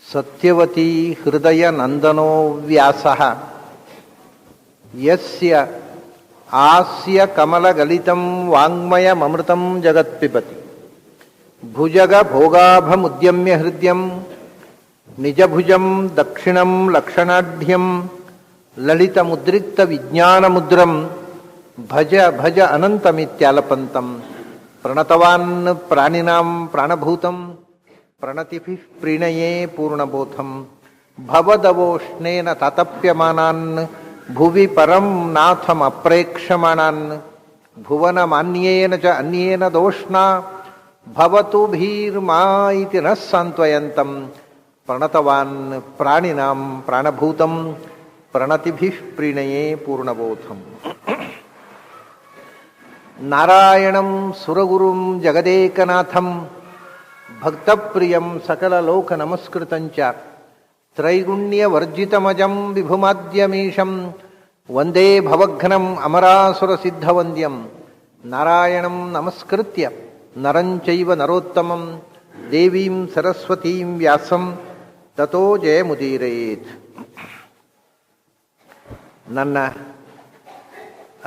ಸತ್ಯವತೀ ಹೃದಯ ನಂದನೋ ವ್ಯಾಸಃ ಯಸ್ಯ ಆಸ್ಯ ಕಮಲಗಲಿತಂ ವಾಂಗ್ಮಯಮೃತಂ ಜಗತ್ಪಿಬತಿ ಭುಜಗ ಭೋಗಾಭಮುದ್ಯಮ್ಯ ಹೃದಯಂ ನಿಜಭುಜಂ ದಕ್ಷಿಣಂ ಲಕ್ಷಣಾಢ್ಯಂ ಲಲಿತಮುದ್ರಿಕ್ತ ವಿಜ್ಞಾನಮುದ್ರಂ ಭಜ ಭಜ ಅನಂತಮಿತ್ಯಾಲಪಂತಂ ಪ್ರಣತವಾನ್ ಪ್ರಾಣಿನಾಂ ಪ್ರಾಣಭೂತಂ ಪ್ರಣತಿಭಿಃ ಪ್ರೀಣಯೇ ಪೂರ್ಣಬೋಧಂ ಭವದವೋಷ್ಣೇನ ತಾತಪ್ಯಮಾನಾನ್ ಭುವಿ ಪರಂ ನಾಥಂ ಅಪ್ರೇಕ್ಷಮಾಣಾನ್ ಭುವನಮಾನ್ಯೇನ ಚ ಅನ್ಯೇನ ದೋಷ್ಣಾ ಭವತು ಭೀರ್ಮಾ ಇತಿ ನಃ ಸಾಂತ್ವಯಂತಂ ಪ್ರಣತವಾನ್ ಪ್ರಾಣಿನಾಂ ಪ್ರಾಣಭೂತಂ ಪ್ರಣತಿಭಿಃ ಪ್ರೀಣಯೇ ಪೂರ್ಣಬೋಧಂ. ನಾರಾಯಣಂ ಸುರಗುರುಂ ಜಗದೇಕನಾಥಂ ಭಕ್ತಪ್ರಿಯಂ ಸಕಲಲೋಕ ನಮಸ್ಕೃತಂಚ ತ್ರೈಗುಣ್ಯವರ್ಜಿತಮಜಂ ವಿಭುಮಾದ್ಯಮೀಶಂ ವಂದೇ ಭವಘ್ನಂ ಅಮರಾಸುರಸಿದ್ಧವಂದ್ಯಂ. ನಾರಾಯಣಂ ನಮಸ್ಕೃತ್ಯ ನರಂಚೈವ ನರೋತ್ತಮಂ ದೇವೀಂ ಸರಸ್ವತೀಂ ವ್ಯಾಸಂ ತತೋ ಜಯಮುದೀರಯೇತ್. ನನ್ನ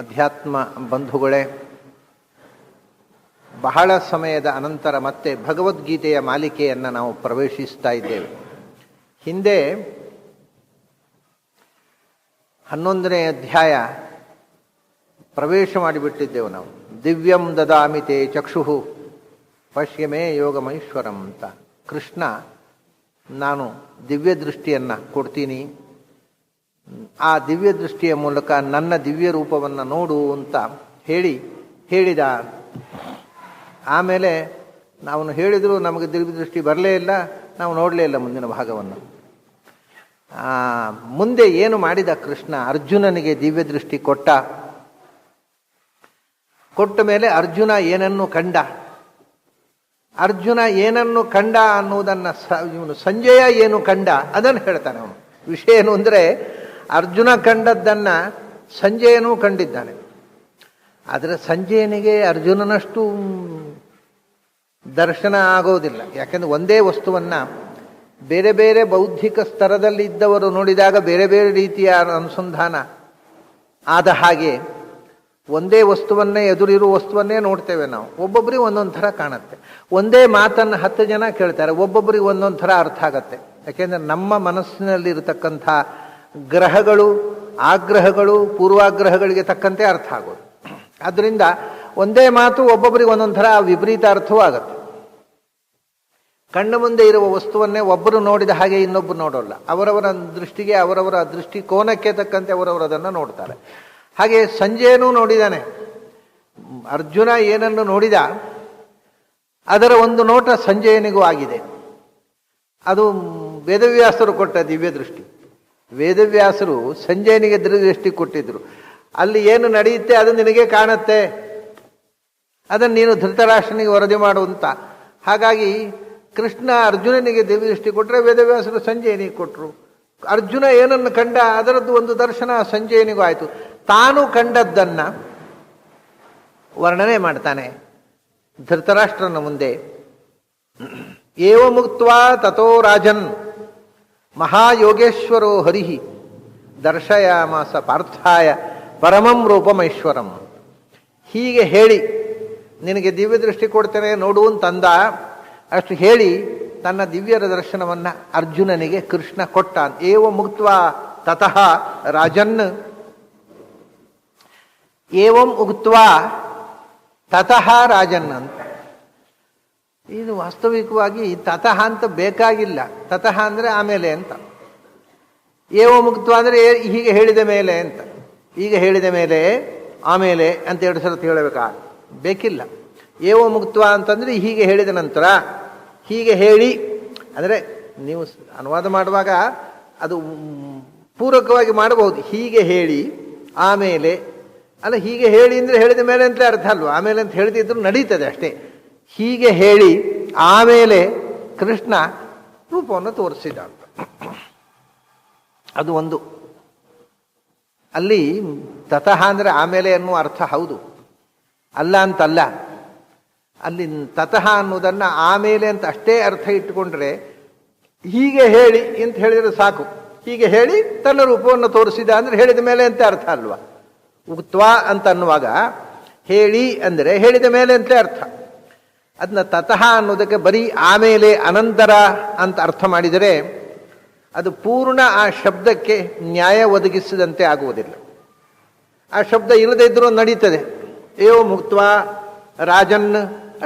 ಅಧ್ಯಾತ್ಮ ಬಂಧುಗಳೇ, ಬಹಳ ಸಮಯದ ಅನಂತರ ಮತ್ತೆ ಭಗವದ್ಗೀತೆಯ ಮಾಲಿಕೆಯನ್ನು ನಾವು ಪ್ರವೇಶಿಸ್ತಾ ಇದ್ದೇವೆ. ಹಿಂದೆ 11ನೇ ಅಧ್ಯಾಯ ಪ್ರವೇಶ ಮಾಡಿಬಿಟ್ಟಿದ್ದೆವು ನಾವು. ದಿವ್ಯಂ ದದಾಮಿತೆ ಚಕ್ಷುಃ ಪಶ್ಯಮೇ ಯೋಗಮೈಶ್ವರಂ ಅಂತ. ಕೃಷ್ಣ, ನಾನು ದಿವ್ಯ ದೃಷ್ಟಿಯನ್ನು ಕೊಡ್ತೀನಿ, ಆ ದಿವ್ಯ ದೃಷ್ಟಿಯ ಮೂಲಕ ನನ್ನ ದಿವ್ಯ ರೂಪವನ್ನು ನೋಡು ಅಂತ ಹೇಳಿದ. ಆಮೇಲೆ ನಾವು ಹೇಳಿದರೂ ನಮಗೆ ದಿವ್ಯ ದೃಷ್ಟಿ ಬರಲೇ ಇಲ್ಲ, ನಾವು ನೋಡಲೇ ಇಲ್ಲ ಮುಂದಿನ ಭಾಗವನ್ನು. ಮುಂದೆ ಏನು ಮಾಡಿದ ಕೃಷ್ಣ? ಅರ್ಜುನನಿಗೆ ದಿವ್ಯ ದೃಷ್ಟಿ ಕೊಟ್ಟ ಮೇಲೆ ಅರ್ಜುನ ಏನನ್ನು ಕಂಡ? ಅರ್ಜುನ ಏನನ್ನು ಕಂಡ ಅನ್ನುವುದನ್ನು ಇವನು ಸಂಜಯ ಏನು ಕಂಡ ಅದನ್ನು ಹೇಳ್ತಾನೆ ಅವನು. ವಿಷಯ ಏನು ಅಂದರೆ, ಅರ್ಜುನ ಕಂಡದ್ದನ್ನು ಸಂಜಯನೂ ಕಂಡಿದ್ದಾನೆ. ಆದರೆ ಸಂಜಯನಿಗೆ ಅರ್ಜುನನಷ್ಟು ದರ್ಶನ ಆಗೋದಿಲ್ಲ. ಯಾಕೆಂದರೆ ಒಂದೇ ವಸ್ತುವನ್ನು ಬೇರೆ ಬೇರೆ ಬೌದ್ಧಿಕ ಸ್ತರದಲ್ಲಿ ಇದ್ದವರು ನೋಡಿದಾಗ ಬೇರೆ ಬೇರೆ ರೀತಿಯ ಅನುಸಂಧಾನ ಆದ ಹಾಗೆ ಒಂದೇ ವಸ್ತುವನ್ನೇ, ಎದುರಿರುವ ವಸ್ತುವನ್ನೇ ನೋಡ್ತೇವೆ ನಾವು. ಒಬ್ಬೊಬ್ಬರಿಗೆ ಒಂದೊಂದು ಥರ ಕಾಣುತ್ತೆ. ಒಂದೇ ಮಾತನ್ನು 10 ಜನ ಕೇಳ್ತಾರೆ, ಒಬ್ಬೊಬ್ಬರಿಗೆ ಒಂದೊಂದು ಥರ ಅರ್ಥ ಆಗತ್ತೆ. ಯಾಕೆಂದರೆ ನಮ್ಮ ಮನಸ್ಸಿನಲ್ಲಿ ಇರತಕ್ಕಂಥ ಗ್ರಹಗಳು, ಆಗ್ರಹಗಳು ಪೂರ್ವಾಗ್ರಹಗಳಿಗೆ ತಕ್ಕಂತೆ ಅರ್ಥ ಆಗೋದು. ಆದ್ದರಿಂದ ಒಂದೇ ಮಾತು ಒಬ್ಬೊಬ್ಬರಿಗೆ ಒಂದೊಂದು ಥರ ವಿಪರೀತ ಅರ್ಥವೂ ಆಗುತ್ತೆ. ಕಣ್ಣ ಮುಂದೆ ಇರುವ ವಸ್ತುವನ್ನೇ ಒಬ್ಬರು ನೋಡಿದ ಹಾಗೆ ಇನ್ನೊಬ್ಬರು ನೋಡೋಲ್ಲ. ಅವರವರ ದೃಷ್ಟಿಗೆ, ಅವರವರ ದೃಷ್ಟಿಕೋನಕ್ಕೆ ತಕ್ಕಂತೆ ಅವರವರು ಅದನ್ನು ನೋಡ್ತಾರೆ. ಹಾಗೆ ಸಂಜಯನೂ ನೋಡಿದ್ದಾನೆ. ಅರ್ಜುನ ಏನನ್ನು ನೋಡಿದ ಅದರ ಒಂದು ನೋಟ ಸಂಜಯನಿಗೂ ಆಗಿದೆ. ಅದು ವೇದವ್ಯಾಸರು ಕೊಟ್ಟ ದಿವ್ಯ ದೃಷ್ಟಿ. ವೇದವ್ಯಾಸರು ಸಂಜಯನಿಗೆ ದಿವ್ಯ ದೃಷ್ಟಿ ಕೊಟ್ಟಿದ್ರು. ಅಲ್ಲಿ ಏನು ನಡೆಯುತ್ತೆ ಅದು ನಿನಗೆ ಕಾಣುತ್ತೆ, ಅದನ್ನು ನೀನು ಧೃತರಾಷ್ಟ್ರನಿಗೆ ವರದಿ ಮಾಡುವಂತ. ಹಾಗಾಗಿ ಕೃಷ್ಣ ಅರ್ಜುನನಿಗೆ ದಿವ್ಯ ದೃಷ್ಟಿ ಕೊಟ್ಟರೆ, ವೇದವ್ಯಾಸರು ಸಂಜಯನಿಗೆ ಕೊಟ್ಟರು. ಅರ್ಜುನ ಏನನ್ನು ಕಂಡ ಅದರದ್ದು ಒಂದು ದರ್ಶನ ಸಂಜಯನಿಗೂ ಆಯಿತು. ತಾನು ಕಂಡದ್ದನ್ನು ವರ್ಣನೆ ಮಾಡ್ತಾನೆ ಧೃತರಾಷ್ಟ್ರನ ಮುಂದೆ. ಏವ ಮುಕ್ತ್ವಾ ತಥೋ ರಾಜನ್ ಮಹಾಯೋಗೇಶ್ವರೋ ಹರಿಹಿ ದರ್ಶಯಾಮಾಸ ಪಾರ್ಥಾಯ ಪರಮಂ ರೂಪಮೈಶ್ವರಂ. ಹೀಗೆ ಹೇಳಿ, ನಿನಗೆ ದಿವ್ಯ ದೃಷ್ಟಿ ಕೊಡ್ತೇನೆ ನೋಡು ಅಂತಂದ. ಅಷ್ಟು ಹೇಳಿ ತನ್ನ ದಿವ್ಯರ ದರ್ಶನವನ್ನು ಅರ್ಜುನನಿಗೆ ಕೃಷ್ಣ ಕೊಟ್ಟ. ಏವ ಮುಕ್ತ್ವಾ ತತಃ ರಾಜನ್, ಏವಂ ಉಕ್ತ್ವಾ ತತಃ ರಾಜನ್ ಅಂತ. ಇದು ವಾಸ್ತವಿಕವಾಗಿ ತತಃ ಅಂತ ಬೇಕಾಗಿಲ್ಲ. ತತಃ ಅಂದರೆ ಆಮೇಲೆ ಅಂತ. ಏವ ಮುಕ್ತ್ವಾ ಅಂದರೆ ಹೀಗೆ ಹೇಳಿದ ಮೇಲೆ ಅಂತ. ಈಗ ಹೇಳಿದ ಮೇಲೆ ಆಮೇಲೆ ಅಂತ 2 ಸಲ ಹೇಳಬೇಕಾ? ಬೇಕಿಲ್ಲ. ಏವ ಮುಕ್ತ್ವಾ ಅಂತಂದರೆ ಹೀಗೆ ಹೇಳಿದ ನಂತರ, ಹೀಗೆ ಹೇಳಿ ಅಂದರೆ ನೀವು ಅನುವಾದ ಮಾಡುವಾಗ ಅದು ಪೂರಕವಾಗಿ ಮಾಡಬಹುದು. ಹೀಗೆ ಹೇಳಿ ಆಮೇಲೆ ಅಲ್ಲ, ಹೀಗೆ ಹೇಳಿ ಅಂದರೆ ಹೇಳಿದ ಮೇಲೆ ಅಂತಲೇ ಅರ್ಥ ಅಲ್ವಾ? ಆಮೇಲೆ ಅಂತ ಹೇಳ್ತಿದ್ರು ನಡೀತದೆ ಅಷ್ಟೇ. ಹೀಗೆ ಹೇಳಿ ಆಮೇಲೆ ಕೃಷ್ಣ ರೂಪವನ್ನು ತೋರಿಸಿದ ಅಂತ. ಅದು ಒಂದು. ಅಲ್ಲಿ ತತಃ ಅಂದರೆ ಆಮೇಲೆ ಅನ್ನುವ ಅರ್ಥ ಹೌದು, ಅಲ್ಲ ಅಂತಲ್ಲ. ಅಲ್ಲಿ ತತಃ ಅನ್ನೋದನ್ನು ಆಮೇಲೆ ಅಂತ ಅಷ್ಟೇ ಅರ್ಥ ಇಟ್ಟುಕೊಂಡ್ರೆ, ಹೀಗೆ ಹೇಳಿ ಅಂತ ಹೇಳಿದರೆ ಸಾಕು. ಹೀಗೆ ಹೇಳಿ ತನ್ನ ರೂಪವನ್ನು ತೋರಿಸಿದ ಅಂದರೆ ಹೇಳಿದ ಮೇಲೆ ಅಂತ ಅರ್ಥ ಅಲ್ವಾ. ಉಕ್ತ್ವಾ ಅಂತ ಅನ್ನುವಾಗ ಹೇಳಿ ಅಂದರೆ ಹೇಳಿದ ಮೇಲೆ ಅಂತ ಅರ್ಥ. ಅದನ್ನ ತತಃ ಅನ್ನೋದಕ್ಕೆ ಬರೀ ಆಮೇಲೆ ಅನಂತರ ಅಂತ ಅರ್ಥ ಮಾಡಿದರೆ ಅದು ಪೂರ್ಣ ಆ ಶಬ್ದಕ್ಕೆ ನ್ಯಾಯ ಒದಗಿಸಿದಂತೆ ಆಗುವುದಿಲ್ಲ. ಆ ಶಬ್ದ ಇಲ್ಲದೇ ಇದ್ರೂ ನಡೀತದೆ. ಏವೋ ಮುಕ್ತ್ವಾ ರಾಜನ್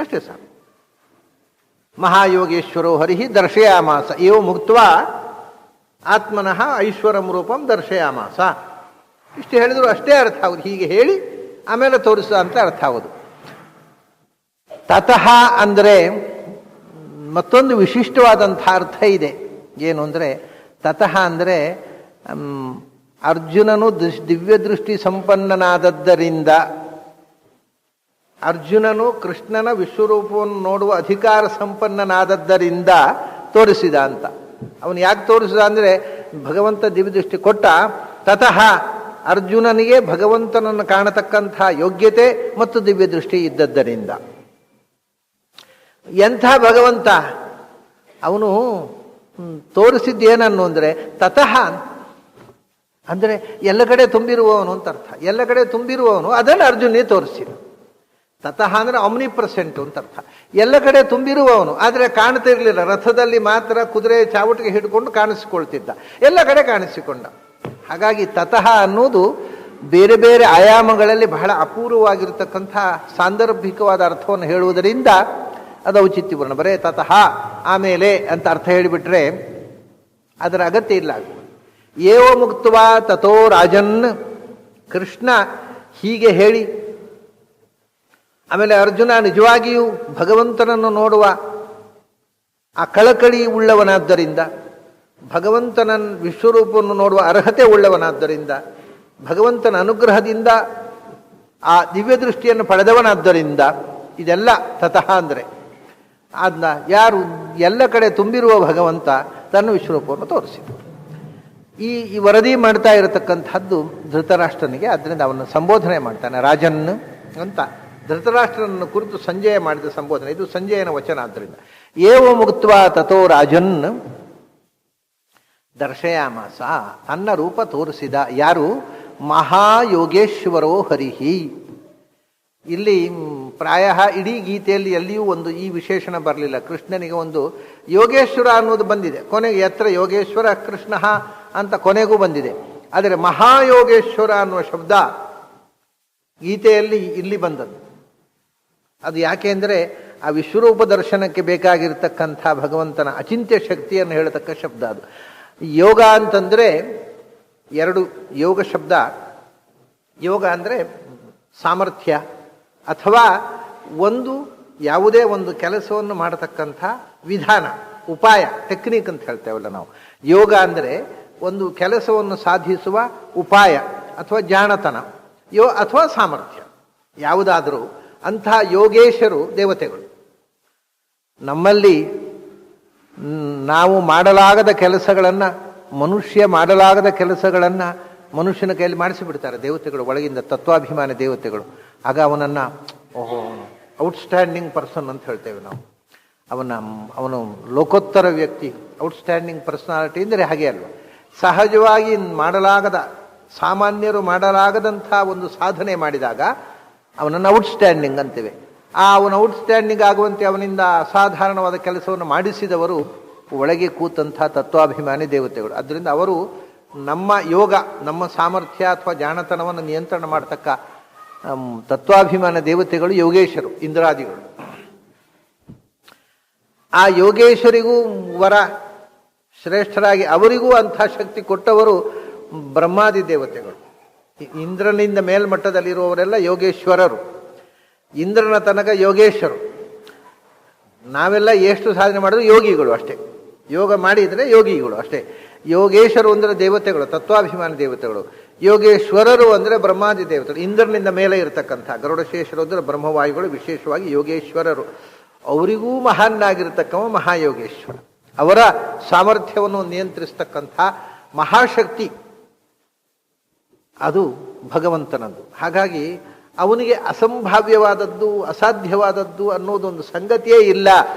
ಅಷ್ಟೇ ಸಾಕು. ಮಹಾಯೋಗೇಶ್ವರೋ ಹರಿಹಿ ದರ್ಶಯಾಮಾಸ. ಏವೋ ಮುಕ್ತ್ವಾ ಆತ್ಮನಃ ಐಶ್ವರಂ ರೂಪಂ ದರ್ಶಯಾಮಾಸ. ಇಷ್ಟು ಹೇಳಿದ್ರು ಅಷ್ಟೇ ಅರ್ಥ ಆಗುದು. ಹೀಗೆ ಹೇಳಿ ಆಮೇಲೆ ತೋರಿಸ ಅಂತ ಅರ್ಥ ಆಗೋದು. ತತಃ ಅಂದರೆ ಮತ್ತೊಂದು ವಿಶಿಷ್ಟವಾದಂಥ ಅರ್ಥ ಇದೆ. ಏನು ಅಂದರೆ ತತಃ ಅಂದರೆ ಅರ್ಜುನನು ದಿವ್ಯ ದೃಷ್ಟಿ ಸಂಪನ್ನನಾದದ್ದರಿಂದ, ಅರ್ಜುನನು ಕೃಷ್ಣನ ವಿಶ್ವರೂಪವನ್ನು ನೋಡುವ ಅಧಿಕಾರ ಸಂಪನ್ನನಾದದ್ದರಿಂದ ತೋರಿಸಿದ ಅಂತ. ಅವನು ಯಾಕೆ ತೋರಿಸಿದ ಅಂದರೆ ಭಗವಂತ ದಿವ್ಯದೃಷ್ಟಿ ಕೊಟ್ಟ. ತತಃ ಅರ್ಜುನನಿಗೆ ಭಗವಂತನನ್ನು ಕಾಣತಕ್ಕಂಥ ಯೋಗ್ಯತೆ ಮತ್ತು ದಿವ್ಯದೃಷ್ಟಿ ಇದ್ದದ್ದರಿಂದ. ಎಂಥ ಭಗವಂತ ಅವನು ತೋರಿಸಿದ್ದೇನನ್ನು ಅಂದರೆ ತತಃ ಅಂದರೆ ಎಲ್ಲ ಕಡೆ ತುಂಬಿರುವವನು ಅಂತ ಅರ್ಥ. ಎಲ್ಲ ಕಡೆ ತುಂಬಿರುವವನು ಅದನ್ನು ಅರ್ಜುನಿಗೆ ತೋರಿಸಿದ. ತತಃ ಅಂದರೆ ಆಮ್ನಿಪ್ರೆಸೆಂಟ್ ಅಂತ ಅರ್ಥ. ಎಲ್ಲ ಕಡೆ ತುಂಬಿರುವವನು, ಆದರೆ ಕಾಣ್ತಿರ್ಲಿಲ್ಲ. ರಥದಲ್ಲಿ ಮಾತ್ರ ಕುದುರೆ ಚಾವಟಿಗೆ ಹಿಡ್ಕೊಂಡು ಕಾಣಿಸಿಕೊಳ್ತಿದ್ದ, ಎಲ್ಲ ಕಡೆ ಕಾಣಿಸಿಕೊಂಡ. ಹಾಗಾಗಿ ತತಃ ಅನ್ನೋದು ಬೇರೆ ಬೇರೆ ಆಯಾಮಗಳಲ್ಲಿ ಬಹಳ ಅಪೂರ್ವವಾಗಿರ್ತಕ್ಕಂಥ ಸಾಂದರ್ಭಿಕವಾದ ಅರ್ಥವನ್ನು ಹೇಳುವುದರಿಂದ ಅದು ಔಚಿತ್ಯಪೂರ್ಣ. ಬರೇ ತತಃ ಆಮೇಲೆ ಅಂತ ಅರ್ಥ ಹೇಳಿಬಿಟ್ರೆ ಅದರ ಅಗತ್ಯ ಇಲ್ಲ. ಏವ ಮುಕ್ತ್ವಾ ತಥೋ ರಾಜನ್, ಕೃಷ್ಣ ಹೀಗೆ ಹೇಳಿ ಆಮೇಲೆ ಅರ್ಜುನ ನಿಜವಾಗಿಯೂ ಭಗವಂತನನ್ನು ನೋಡುವ ಆ ಕಳಕಳಿ ಉಳ್ಳವನಾದ್ದರಿಂದ, ಭಗವಂತನ ವಿಶ್ವರೂಪವನ್ನು ನೋಡುವ ಅರ್ಹತೆ ಉಳ್ಳವನಾದ್ದರಿಂದ, ಭಗವಂತನ ಅನುಗ್ರಹದಿಂದ ಆ ದಿವ್ಯ ದೃಷ್ಟಿಯನ್ನು ಪಡೆದವನಾದ್ದರಿಂದ, ಇದೆಲ್ಲ ತತಃ ಅಂದರೆ ಅದನ್ನ ಯಾರು ಎಲ್ಲ ಕಡೆ ತುಂಬಿರುವ ಭಗವಂತ ತನ್ನ ವಿಶ್ವರೂಪವನ್ನು ತೋರಿಸಿದ. ಈ ವರದಿ ಮಾಡ್ತಾ ಇರತಕ್ಕಂಥದ್ದು ಧೃತರಾಷ್ಟ್ರನಿಗೆ. ಆದ್ದರಿಂದ ಅವನು ಸಂಬೋಧನೆ ಮಾಡ್ತಾನೆ ರಾಜನ್ ಅಂತ. ಧೃತರಾಷ್ಟ್ರನನ್ನು ಕುರಿತು ಸಂಜಯ ಮಾಡಿದ ಸಂಬೋಧನೆ ಇದು ಸಂಜಯನ ವಚನ. ಆದ್ದರಿಂದ ಏವ ಮುಕ್ತ್ವಾ ತಥೋ ರಾಜನ್ ದರ್ಶಯಾಮಾಸ, ತನ್ನ ರೂಪ ತೋರಿಸಿದ. ಯಾರು? ಮಹಾಯೋಗೇಶ್ವರೋ ಹರಿಹಿ. ಇಲ್ಲಿ ಪ್ರಾಯ ಇಡೀ ಗೀತೆಯಲ್ಲಿ ಎಲ್ಲಿಯೂ ಒಂದು ಈ ವಿಶೇಷಣ ಬರಲಿಲ್ಲ. ಕೃಷ್ಣನಿಗೆ ಒಂದು ಯೋಗೇಶ್ವರ ಅನ್ನೋದು ಬಂದಿದೆ ಕೊನೆಗೆ, ಯತ್ರ ಯೋಗೇಶ್ವರ ಕೃಷ್ಣ ಅಂತ ಕೊನೆಗೂ ಬಂದಿದೆ. ಆದರೆ ಮಹಾಯೋಗೇಶ್ವರ ಅನ್ನುವ ಶಬ್ದ ಗೀತೆಯಲ್ಲಿ ಇಲ್ಲಿ ಬಂದದ್ದು. ಅದು ಯಾಕೆ ಅಂದರೆ ಆ ವಿಶ್ವರೂಪ ದರ್ಶನಕ್ಕೆ ಬೇಕಾಗಿರ್ತಕ್ಕಂಥ ಭಗವಂತನ ಅಚಿಂತ್ಯ ಶಕ್ತಿಯನ್ನು ಹೇಳತಕ್ಕ ಶಬ್ದ ಅದು. ಯೋಗ ಅಂತಂದರೆ ಎರಡು ಯೋಗ ಶಬ್ದ. ಯೋಗ ಅಂದರೆ ಸಾಮರ್ಥ್ಯ ಅಥವಾ ಯಾವುದೇ ಒಂದು ಕೆಲಸವನ್ನು ಮಾಡತಕ್ಕಂಥ ವಿಧಾನ, ಉಪಾಯ, ಟೆಕ್ನಿಕ್ ಅಂತ ಹೇಳ್ತೇವಲ್ಲ ನಾವು. ಯೋಗ ಅಂದರೆ ಒಂದು ಕೆಲಸವನ್ನು ಸಾಧಿಸುವ ಉಪಾಯ ಅಥವಾ ಜಾಣತನ, ಅಥವಾ ಸಾಮರ್ಥ್ಯ ಯಾವುದಾದರೂ. ಅಂಥ ಯೋಗೇಶರು ದೇವತೆಗಳು. ನಮ್ಮಲ್ಲಿ ನಾವು ಮಾಡಲಾಗದ ಕೆಲಸಗಳನ್ನು, ಮನುಷ್ಯ ಮಾಡಲಾಗದ ಕೆಲಸಗಳನ್ನು ಮನುಷ್ಯನ ಕೈಯಲ್ಲಿ ಮಾಡಿಸಿಬಿಡ್ತಾರೆ ದೇವತೆಗಳು, ಒಳಗಿಂದ ತತ್ವಾಭಿಮಾನಿ ದೇವತೆಗಳು. ಆಗ ಅವನನ್ನು ಔಟ್ಸ್ಟ್ಯಾಂಡಿಂಗ್ ಪರ್ಸನ್ ಅಂತ ಹೇಳ್ತೇವೆ ನಾವು. ಅವನು ಲೋಕೋತ್ತರ ವ್ಯಕ್ತಿ, ಔಟ್ಸ್ಟ್ಯಾಂಡಿಂಗ್ ಪರ್ಸನಾಲಿಟಿ ಅಂದರೆ ಹಾಗೆ ಅಲ್ವ. ಸಹಜವಾಗಿ ಮಾಡಲಾಗದ, ಸಾಮಾನ್ಯರು ಮಾಡಲಾಗದಂಥ ಒಂದು ಸಾಧನೆ ಮಾಡಿದಾಗ ಅವನನ್ನು ಔಟ್ಸ್ಟ್ಯಾಂಡಿಂಗ್ ಅಂತೇವೆ. ಅವನು ಔಟ್ಸ್ಟ್ಯಾಂಡಿಂಗ್ ಆಗುವಂತೆ ಅವನಿಂದ ಅಸಾಧಾರಣವಾದ ಕೆಲಸವನ್ನು ಮಾಡಿಸಿದವರು ಒಳಗೆ ಕೂತಂಥ ತತ್ವಾಭಿಮಾನಿ ದೇವತೆಗಳು. ಆದ್ದರಿಂದ ಅವರು ನಮ್ಮ ಯೋಗ, ನಮ್ಮ ಸಾಮರ್ಥ್ಯ ಅಥವಾ ಜಾಣತನವನ್ನು ನಿಯಂತ್ರಣ ಮಾಡತಕ್ಕ ತತ್ವಾಭಿಮಾನ ದೇವತೆಗಳು ಯೋಗೇಶರು, ಇಂದ್ರಾದಿಗಳು. ಆ ಯೋಗೇಶ್ವರಿಗೂ ವರ ಶ್ರೇಷ್ಠರಾಗಿ ಅವರಿಗೂ ಅಂಥ ಶಕ್ತಿ ಕೊಟ್ಟವರು ಬ್ರಹ್ಮಾದಿ ದೇವತೆಗಳು. ಇಂದ್ರನಿಂದ ಮೇಲ್ಮಟ್ಟದಲ್ಲಿರುವವರೆಲ್ಲ ಯೋಗೇಶ್ವರರು, ಇಂದ್ರನ ತನಕ ಯೋಗೇಶ್ವರು. ನಾವೆಲ್ಲ ಎಷ್ಟು ಸಾಧನೆ ಮಾಡಿದ್ರು ಯೋಗಿಗಳು ಅಷ್ಟೇ. ಯೋಗ ಮಾಡಿದರೆ ಯೋಗಿಗಳು ಅಷ್ಟೇ. ಯೋಗೇಶ್ವರು ಅಂದರೆ ದೇವತೆಗಳು, ತತ್ವಾಭಿಮಾನಿ ದೇವತೆಗಳು. ಯೋಗೇಶ್ವರರು ಅಂದರೆ ಬ್ರಹ್ಮಾದಿ ದೇವತೆಗಳು, ಇಂದ್ರನಿಂದ ಮೇಲೆ ಇರತಕ್ಕಂಥ ಗರುಡಶೇಷರು ಅಂದರೆ ಬ್ರಹ್ಮವಾಯುಗಳು, ವಿಶೇಷವಾಗಿ ಯೋಗೇಶ್ವರರು. ಅವರಿಗೂ ಮಹಾನ್ನಾಗಿರ್ತಕ್ಕವ ಮಹಾಯೋಗೇಶ್ವರ. ಅವರ ಸಾಮರ್ಥ್ಯವನ್ನು ನಿಯಂತ್ರಿಸ್ತಕ್ಕಂಥ ಮಹಾಶಕ್ತಿ ಅದು ಭಗವಂತನದ್ದು. ಹಾಗಾಗಿ ಅವನಿಗೆ ಅಸಂಭಾವ್ಯವಾದದ್ದು ಅಸಾಧ್ಯವಾದದ್ದು ಅನ್ನೋದೊಂದು ಸಂಗತಿಯೇ ಇಲ್ಲ.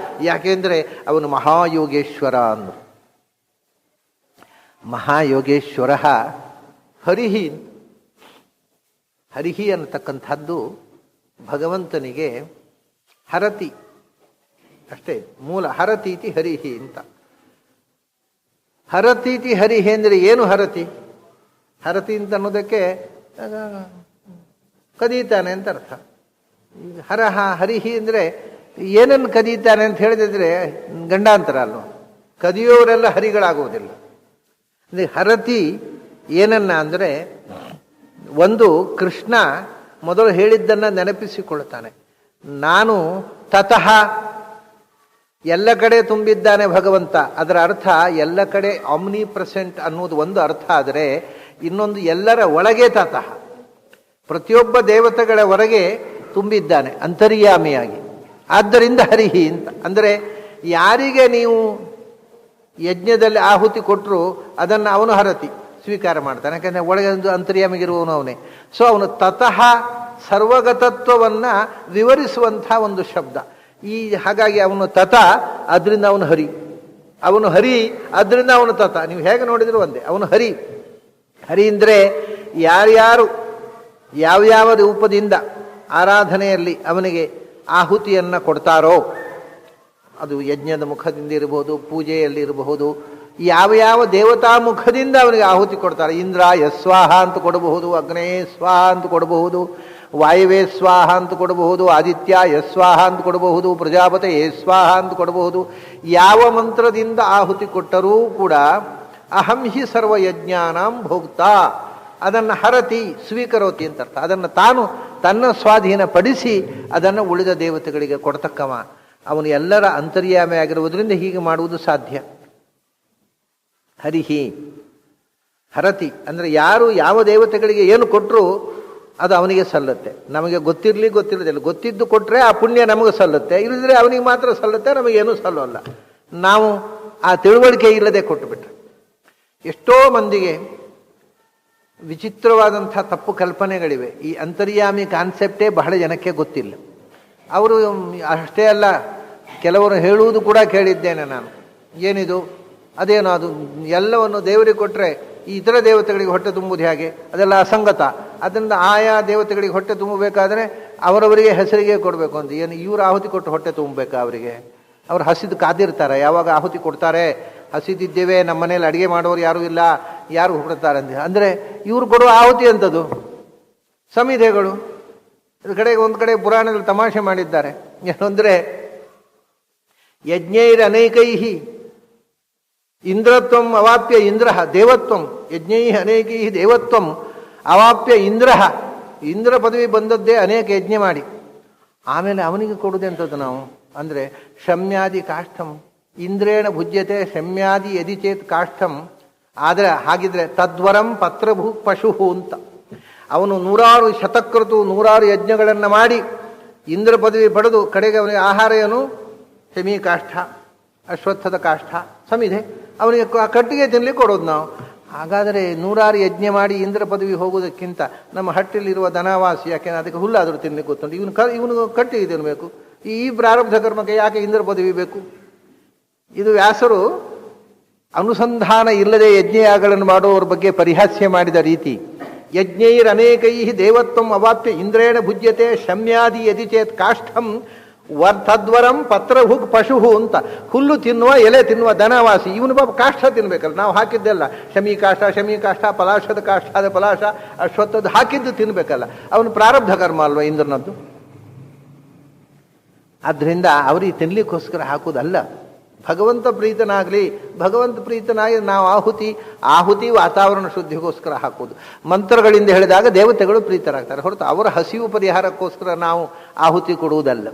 ಯಾಕೆಂದರೆ ಅವನು ಮಹಾಯೋಗೇಶ್ವರ ಅಂದರು. ಮಹಾಯೋಗೇಶ್ವರ ಹರಿಹಿ. ಹರಿಹಿ ಅನ್ನತಕ್ಕಂಥದ್ದು ಭಗವಂತನಿಗೆ ಹರತಿ ಅಷ್ಟೇ ಮೂಲ. ಹರತೀತಿ ಹರಿಹಿ ಅಂತ. ಹರತೀತಿ ಹರಿಹಿ ಅಂದರೆ ಏನು ಹರತಿ? ಹರತಿ ಅಂತ ಅನ್ನೋದಕ್ಕೆ ಕದೀತಾನೆ ಅಂತ ಅರ್ಥ. ಹರಹ ಹರಿಹಿ ಅಂದರೆ ಏನನ್ನು ಕದೀತಾನೆ ಅಂತ ಹೇಳಿದ್ರೆ ಗಂಡಾಂತರ ಅಲ್ವ. ಕದಿಯೋರೆಲ್ಲ ಹರಿಗಳಾಗುವುದಿಲ್ಲ. ಅಂದರೆ ಹರತಿ ಏನನ್ನ ಅಂದರೆ ಒಂದು ಕೃಷ್ಣ ಮೊದಲು ಹೇಳಿದ್ದನ್ನು ನೆನಪಿಸಿಕೊಳ್ತಾನೆ. ನಾನು ತತಃ ಎಲ್ಲ ಕಡೆ ತುಂಬಿದ್ದಾನೆ ಭಗವಂತ. ಅದರ ಅರ್ಥ ಎಲ್ಲ ಕಡೆ ಆಮ್ನಿ ಪ್ರೆಸೆಂಟ್ ಅನ್ನೋದು ಒಂದು ಅರ್ಥ. ಆದರೆ ಇನ್ನೊಂದು ಎಲ್ಲರ ಒಳಗೆ ತತಃ, ಪ್ರತಿಯೊಬ್ಬ ದೇವತೆಗಳ ಹೊರಗೆ ತುಂಬಿದ್ದಾನೆ ಅಂತರ್ಯಾಮಿಯಾಗಿ. ಆದ್ದರಿಂದ ಹರಿಹಿ ಅಂತ. ಅಂದರೆ ಯಾರಿಗೆ ನೀವು ಯಜ್ಞದಲ್ಲಿ ಆಹುತಿ ಕೊಟ್ಟರು ಅದನ್ನು ಅವನು ಹರತಿ ಸ್ವೀಕಾರ ಮಾಡ್ತಾನೆ. ಯಾಕಂದರೆ ಒಳಗೆ ಒಂದು ಅಂತರ್ಯಾಮಿಗಿರುವವನು ಅವನೇ. ಸೊ ಅವನು ತತಃ ಸರ್ವಗತತ್ವವನ್ನು ವಿವರಿಸುವಂಥ ಒಂದು ಶಬ್ದ. ಹಾಗಾಗಿ ಅವನು ತತ, ಅದರಿಂದ ಅವನು ಹರಿ. ಅವನು ಹರಿ, ಅದರಿಂದ ಅವನು ತತ. ನೀವು ಹೇಗೆ ನೋಡಿದ್ರು ಒಂದೇ. ಅವನು ಹರಿ. ಹರಿ ಅಂದರೆ ಯಾರ್ಯಾರು ಯಾವ್ಯಾವ ರೂಪದಿಂದ ಆರಾಧನೆಯಲ್ಲಿ ಅವನಿಗೆ ಆಹುತಿಯನ್ನು ಕೊಡ್ತಾರೋ, ಅದು ಯಜ್ಞದ ಮುಖದಿಂದ ಇರಬಹುದು, ಪೂಜೆಯಲ್ಲಿ ಇರಬಹುದು, ಯಾವ ಯಾವ ದೇವತಾ ಮುಖದಿಂದ ಅವನಿಗೆ ಆಹುತಿ ಕೊಡ್ತಾರೆ. ಇಂದ್ರ ಯಸ್ವಾಹ ಅಂತ ಕೊಡಬಹುದು, ಅಗ್ನೇ ಸ್ವಾಹ ಅಂತ ಕೊಡಬಹುದು, ವಾಯುವೇ ಸ್ವಾಹ ಅಂತ ಕೊಡಬಹುದು, ಆದಿತ್ಯ ಯಸ್ವಾಹ ಅಂತ ಕೊಡಬಹುದು, ಪ್ರಜಾಪತಿ ಸ್ವಾಹ ಅಂತ ಕೊಡಬಹುದು. ಯಾವ ಮಂತ್ರದಿಂದ ಆಹುತಿ ಕೊಟ್ಟರೂ ಕೂಡ ಅಹಂ ಹಿ ಸರ್ವಯಜ್ಞಾನಾಂ ಭೋಕ್ತಾ, ಅದನ್ನು ಹರತಿ ಸ್ವೀಕರೋತಿ ಅಂತ ಅರ್ಥ. ಅದನ್ನು ತಾನು ತನ್ನ ಸ್ವಾಧೀನಪಡಿಸಿ ಅದನ್ನು ಉಳಿದ ದೇವತೆಗಳಿಗೆ ಕೊಡ್ತಕ್ಕವ. ಅವನು ಎಲ್ಲರ ಅಂತರ್ಯಾಮಿ ಆಗಿರುವುದರಿಂದ ಹೀಗೆ ಮಾಡುವುದು ಸಾಧ್ಯ. ಹರಿಹಿ ಹರತಿ ಅಂದರೆ ಯಾರು ಯಾವ ದೇವತೆಗಳಿಗೆ ಏನು ಕೊಟ್ಟರು ಅದು ಅವನಿಗೆ ಸಲ್ಲುತ್ತೆ. ನಮಗೆ ಗೊತ್ತಿರಲಿಲ್ಲ, ಗೊತ್ತಿದ್ದು ಕೊಟ್ಟರೆ ಆ ಪುಣ್ಯ ನಮಗೆ ಸಲ್ಲುತ್ತೆ. ಇಲ್ಲದ್ರೆ ಅವನಿಗೆ ಮಾತ್ರ ಸಲ್ಲುತ್ತೆ, ನಮಗೇನೂ ಸಲ್ಲೋಲ್ಲ. ನಾವು ಆ ತಿಳುವಳಿಕೆ ಇಲ್ಲದೆ ಕೊಟ್ಟುಬಿಟ್ರೆ. ಎಷ್ಟೋ ಮಂದಿಗೆ ವಿಚಿತ್ರವಾದಂಥ ತಪ್ಪು ಕಲ್ಪನೆಗಳಿವೆ. ಈ ಅಂತರ್ಯಾಮಿ ಕಾನ್ಸೆಪ್ಟೇ ಬಹಳ ಜನಕ್ಕೆ ಗೊತ್ತಿಲ್ಲ. ಅವರು ಅಷ್ಟೇ ಅಲ್ಲ, ಕೆಲವರು ಹೇಳುವುದು ಕೂಡ ಕೇಳಿದ್ದೇನೆ ನಾನು. ಏನಿದು, ಅದೇನೋ ಅದು ಎಲ್ಲವನ್ನು ದೇವರಿಗೆ ಕೊಟ್ಟರೆ ಈ ಇತರ ದೇವತೆಗಳಿಗೆ ಹೊಟ್ಟೆ ತುಂಬುವುದು ಹೇಗೆ? ಅದೆಲ್ಲ ಅಸಂಗತ. ಅದರಿಂದ ಆಯಾ ದೇವತೆಗಳಿಗೆ ಹೊಟ್ಟೆ ತುಂಬಬೇಕಾದ್ರೆ ಅವರವರಿಗೆ ಹೆಸರಿಗೆ ಕೊಡಬೇಕು ಅಂತ. ಏನು ಇವರು ಆಹುತಿ ಕೊಟ್ಟು ಹೊಟ್ಟೆ ತುಂಬಬೇಕಾ ಅವರಿಗೆ? ಅವ್ರು ಹಸಿದು ಕಾದಿರ್ತಾರೆ, ಯಾವಾಗ ಆಹುತಿ ಕೊಡ್ತಾರೆ. ಹಸಿದಿದ್ದೇವೆ, ನಮ್ಮ ಮನೇಲಿ ಅಡುಗೆ ಮಾಡೋರು ಯಾರೂ ಇಲ್ಲ, ಯಾರು ಹೊಡ್ತಾರೆ ಅಂತ. ಅಂದರೆ ಇವರು ಕೊಡುವ ಆಹುತಿ ಅಂಥದ್ದು ಸಮಿಧೆಗಳು. ಒಂದು ಕಡೆ ಪುರಾಣದಲ್ಲಿ ತಮಾಷೆ ಮಾಡಿದ್ದಾರೆ. ಏನಂದರೆ ಯಜ್ಞೈರ್ ಅನೇಕೈಹಿ ಇಂದ್ರತ್ವಂ ಅವಾಪ್ಯ ಇಂದ್ರ ದೇವತ್ವಂ, ಯಜ್ಞೈ ಅನೇಕೈ ದೇವತ್ವಂ ಅವಾಪ್ಯ ಇಂದ್ರ. ಇಂದ್ರ ಪದವಿ ಬಂದದ್ದೇ ಅನೇಕ ಯಜ್ಞ ಮಾಡಿ. ಆಮೇಲೆ ಅವನಿಗೆ ಕೊಡುವುದೆಂಥದ್ದು ನಾವು ಅಂದರೆ ಶಮ್ಯಾದಿ ಕಾಷ್ಠಂ ಇಂದ್ರೇಣ ಭುಜ್ಯತೆ ಶಮ್ಯಾದಿ ಯದಿ ಚೇತ್ ಕಾಷ್ಠಂ. ಆದರೆ ಹಾಗಿದ್ರೆ ತದ್ವರಂ ಪತ್ರಭೂ ಪಶು ಅಂತ. ಅವನು 100 ಶತಕೃತು 100 ಯಜ್ಞಗಳನ್ನು ಮಾಡಿ ಇಂದ್ರ ಪದವಿ ಪಡೆದು ಕಡೆಗೆ ಅವನಿಗೆ ಆಹಾರ ಏನು? ಶಮಿ ಕಾಷ್ಠ, ಅಶ್ವತ್ಥದ ಕಾಷ್ಠ, ಸಮಿಧೆ. ಅವನಿಗೆ ಕಟ್ಟಿಗೆ ತಿನ್ನಲಿಕ್ಕೆ ಕೊಡೋದು ನಾವು. ಹಾಗಾದರೆ 100 ಯಜ್ಞ ಮಾಡಿ ಇಂದ್ರ ಪದವಿ ಹೋಗೋದಕ್ಕಿಂತ ನಮ್ಮ ಹಟ್ಟಿಲಿರುವ ಧನವಾಸಿ, ಯಾಕೆಂದ್ರೆ ಅದಕ್ಕೆ ಹುಲ್ಲಾದರೂ ತಿನ್ನಲಿಕ್ಕೆ ಗೊತ್ತುಂಟು. ಇವನು ಕಟ್ಟಿಗೆ ತಿನ್ನಬೇಕು. ಈ ಪ್ರಾರಬ್ಧ ಕರ್ಮಕ್ಕೆ ಯಾಕೆ ಇಂದ್ರ ಪದವಿ ಬೇಕು? ಇದು ವ್ಯಾಸರು ಅನುಸಂಧಾನ ಇಲ್ಲದೆ ಯಜ್ಞಯಾಗಗಳನ್ನು ಮಾಡುವವರ ಬಗ್ಗೆ ಪರಿಹಾಸ್ಯ ಮಾಡಿದ ರೀತಿ. ಯಜ್ಞೈರ್ ಅನೇಕೈ ದೇವತ್ವಂ ಅವಾಪ್ಯ ಇಂದ್ರೇಣ ಭುಜ್ಯತೆ ಶಮ್ಯಾದಿ ಯದಿ ಚೇತ್ ಕಾಷ್ಠಂ ತದ್ವರಂ ಪತ್ರಭುಗ್ ಪಶು ಅಂತ. ಹುಲ್ಲು ತಿನ್ನುವ, ಎಲೆ ತಿನ್ನುವ ಧನವಾಸಿ ಇವನು ಪಾಪ ಕಾಷ್ಠ ತಿನ್ಬೇಕಲ್ಲ. ನಾವು ಹಾಕಿದ್ದೆಲ್ಲ ಶಮಿ ಕಾಷ್ಠ, ಪಲಾಶದ ಕಾಷ್ಠ, ಅದ ಪಲಾಶ, ಅಶ್ವತ್ಥದ್ದು ಹಾಕಿದ್ದು ತಿನ್ಬೇಕಲ್ಲ. ಅವನು ಪ್ರಾರಬ್ಧ ಕರ್ಮ ಅಲ್ವ ಇಂದ್ರನದ್ದು. ಆದ್ದರಿಂದ ಅವರಿಗೆ ತಿನ್ಲಿಕ್ಕೋಸ್ಕರ ಹಾಕುವುದಲ್ಲ. ಭಗವಂತ ಪ್ರೀತನಾಗಲಿ, ಭಗವಂತ ಪ್ರೀತನಾಗಿ ನಾವು ಆಹುತಿ ವಾತಾವರಣ ಶುದ್ಧಿಗೋಸ್ಕರ ಹಾಕುವುದು. ಮಂತ್ರಗಳಿಂದ ಹೇಳಿದಾಗ ದೇವತೆಗಳು ಪ್ರೀತರಾಗ್ತಾರೆ ಹೊರತು ಅವರ ಹಸಿವು ಪರಿಹಾರಕ್ಕೋಸ್ಕರ ನಾವು ಆಹುತಿ ಕೊಡುವುದಲ್ಲ.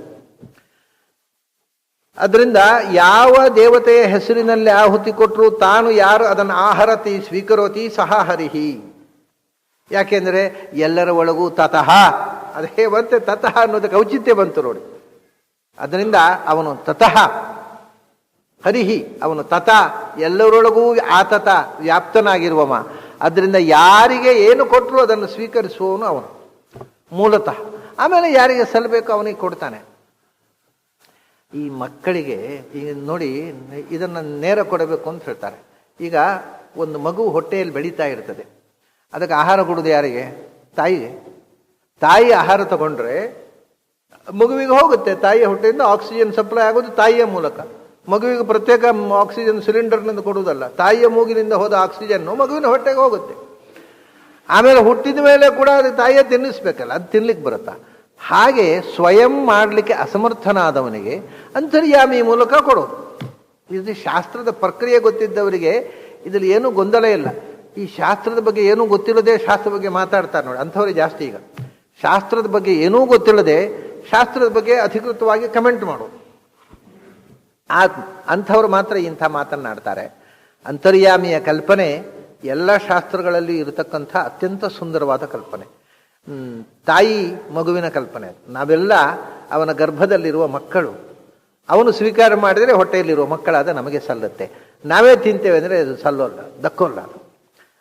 ಅದರಿಂದ ಯಾವ ದೇವತೆಯ ಹೆಸರಿನಲ್ಲಿ ಆಹುತಿ ಕೊಟ್ಟರು ತಾನು ಯಾರು ಅದನ್ನು ಆಹರತಿ ಸ್ವೀಕರೋತಿ ಸಹ ಹರಿಹಿ. ಯಾಕೆಂದರೆ ಎಲ್ಲರ ಒಳಗೂ ತತಃ, ಅದೇ ಬಂತೆ ತತಃ ಅನ್ನೋದಕ್ಕೆ ಔಚಿತ್ಯ ಬಂತು ನೋಡಿ. ಅದರಿಂದ ಅವನು ತತಃ ಹರಿಹಿ, ಅವನು ತತ ಎಲ್ಲರೊಳಗೂ ಆತತ ವ್ಯಾಪ್ತನಾಗಿರುವವ. ಅದರಿಂದ ಯಾರಿಗೆ ಏನು ಕೊಟ್ಟರು ಅದನ್ನು ಸ್ವೀಕರಿಸುವವನು ಅವನು ಮೂಲತಃ. ಆಮೇಲೆ ಯಾರಿಗೆ ಸಲ್ಲಬೇಕು ಅವನಿಗೆ ಕೊಡ್ತಾನೆ. ಈ ಮಕ್ಕಳಿಗೆ ಈಗ ನೋಡಿ, ಇದನ್ನು ನೇರ ಕೊಡಬೇಕು ಅಂತ ಹೇಳ್ತಾರೆ. ಈಗ ಒಂದು ಮಗು ಹೊಟ್ಟೆಯಲ್ಲಿ ಬೆಳೀತಾ ಇರ್ತದೆ, ಅದಕ್ಕೆ ಆಹಾರ ಕೊಡೋದು ಯಾರಿಗೆ? ತಾಯಿಗೆ. ತಾಯಿ ಆಹಾರ ತಗೊಂಡ್ರೆ ಮಗುವಿಗೆ ಹೋಗುತ್ತೆ. ತಾಯಿಯ ಹೊಟ್ಟೆಯಿಂದ ಆಕ್ಸಿಜನ್ ಸಪ್ಲೈ ಆಗೋದು ತಾಯಿಯ ಮೂಲಕ. ಮಗುವಿಗೆ ಪ್ರತ್ಯೇಕ ಆಕ್ಸಿಜನ್ ಸಿಲಿಂಡರ್ನಿಂದ ಕೊಡುವುದಲ್ಲ, ತಾಯಿಯ ಮೂಗಿನಿಂದ ಹೋದ ಆಕ್ಸಿಜನ್ನು ಮಗುವಿನ ಹೊಟ್ಟೆಗೆ ಹೋಗುತ್ತೆ. ಆಮೇಲೆ ಹುಟ್ಟಿದ ಮೇಲೆ ಕೂಡ ಅದು ತಾಯಿಯ ತಿನ್ನಿಸ್ಬೇಕಲ್ಲ, ಅದು ತಿನ್ಲಿಕ್ಕೆ ಬರುತ್ತಾ? ಹಾಗೆ ಸ್ವಯಂ ಮಾಡಲಿಕ್ಕೆ ಅಸಮರ್ಥನಾದವನಿಗೆ ಅಂತರ್ಯಾಮಿ ಮೂಲಕ ಕೊಡೋದು. ಇದು ಶಾಸ್ತ್ರದ ಪ್ರಕ್ರಿಯೆ ಗೊತ್ತಿದ್ದವರಿಗೆ ಇದರಲ್ಲಿ ಏನೂ ಗೊಂದಲ ಇಲ್ಲ. ಈ ಶಾಸ್ತ್ರದ ಬಗ್ಗೆ ಏನೂ ಗೊತ್ತಿಲ್ಲದೆ ಶಾಸ್ತ್ರದ ಬಗ್ಗೆ ಮಾತಾಡ್ತಾರೆ ನೋಡಿ, ಅಂಥವ್ರಿಗೆ ಜಾಸ್ತಿ. ಈಗ ಶಾಸ್ತ್ರದ ಬಗ್ಗೆ ಏನೂ ಗೊತ್ತಿಲ್ಲದೆ ಶಾಸ್ತ್ರದ ಬಗ್ಗೆ ಅಧಿಕೃತವಾಗಿ ಕಮೆಂಟ್ ಮಾಡೋದು, ಅಂಥವ್ರು ಮಾತ್ರ ಇಂಥ ಮಾತನ್ನಾಡ್ತಾರೆ. ಅಂತರ್ಯಾಮಿಯ ಕಲ್ಪನೆ ಎಲ್ಲ ಶಾಸ್ತ್ರಗಳಲ್ಲಿ ಇರತಕ್ಕಂಥ ಅತ್ಯಂತ ಸುಂದರವಾದ ಕಲ್ಪನೆ. ತಾಯಿ ಮಗುವಿನ ಕಲ್ಪನೆ. ನಾವೆಲ್ಲ ಅವನ ಗರ್ಭದಲ್ಲಿರುವ ಮಕ್ಕಳು. ಅವನು ಸ್ವೀಕಾರ ಮಾಡಿದರೆ ಹೊಟ್ಟೆಯಲ್ಲಿರುವ ಮಕ್ಕಳಾದ ನಮಗೆ ಸಲ್ಲುತ್ತೆ. ನಾವೇ ತಿಂತೇವೆ ಅಂದರೆ ಅದು ಸಲ್ಲೋಲ್ಲ, ದಕ್ಕೋಲ್ಲ. ಅದು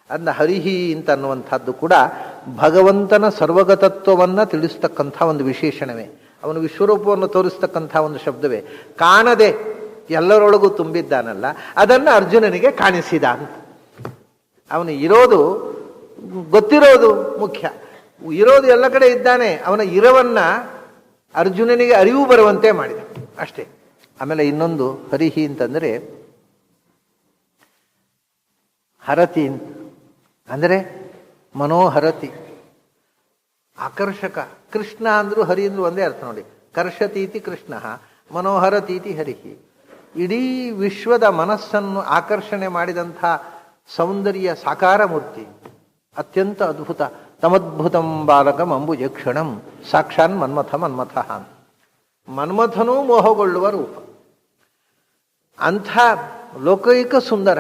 ಅಂದ ಹರಿಹಿ ಅಂತ ಅನ್ನುವಂಥದ್ದು ಕೂಡ ಭಗವಂತನ ಸರ್ವಗತತ್ವವನ್ನು ತಿಳಿಸ್ತಕ್ಕಂಥ ಒಂದು ವಿಶೇಷಣವೇ, ಅವನು ವಿಶ್ವರೂಪವನ್ನು ತೋರಿಸ್ತಕ್ಕಂಥ ಒಂದು ಶಬ್ದವೇ. ಕಾಣದೆ ಎಲ್ಲರೊಳಗೂ ತುಂಬಿದ್ದಾನಲ್ಲ, ಅದನ್ನು ಅರ್ಜುನನಿಗೆ ಕಾಣಿಸಿದ ಅಂತ. ಅವನು ಇರೋದು ಗೊತ್ತಿರೋದು ಮುಖ್ಯ, ಇರೋದು ಎಲ್ಲ ಕಡೆ ಇದ್ದಾನೆ. ಅವನ ಇರವನ್ನ ಅರ್ಜುನನಿಗೆ ಅರಿವು ಬರುವಂತೆ ಮಾಡಿದ ಅಷ್ಟೇ. ಆಮೇಲೆ ಇನ್ನೊಂದು ಹರಿಹಿ ಅಂತಂದರೆ ಹರತಿ ಅಂತ ಅಂದರೆ ಮನೋಹರತಿ, ಆಕರ್ಷಕ. ಕೃಷ್ಣ ಅಂದ್ರು ಹರಿ ಅಂದ್ರು ಒಂದೇ ಅರ್ಥ ನೋಡಿ. ಕರ್ಷತೀತಿ ಕೃಷ್ಣ, ಮನೋಹರತೀತಿ ಹರಿಹಿ. ಇಡೀ ವಿಶ್ವದ ಮನಸ್ಸನ್ನು ಆಕರ್ಷಣೆ ಮಾಡಿದಂಥ ಸೌಂದರ್ಯ ಸಾಕಾರ ಮೂರ್ತಿ, ಅತ್ಯಂತ ಅದ್ಭುತ. ತಮದ್ಭುತಂ ಬಾಲಕಂ ಅಂಬುಜಕ್ಷಣಂ ಸಾಕ್ಷಾನ್ ಮನ್ಮಥ ಮನ್ಮಥ. ಮನ್ಮಥನೂ ಮೋಹಗೊಳ್ಳುವ ರೂಪ. ಅಂಥ ಲೋಕೈಕ ಸುಂದರ,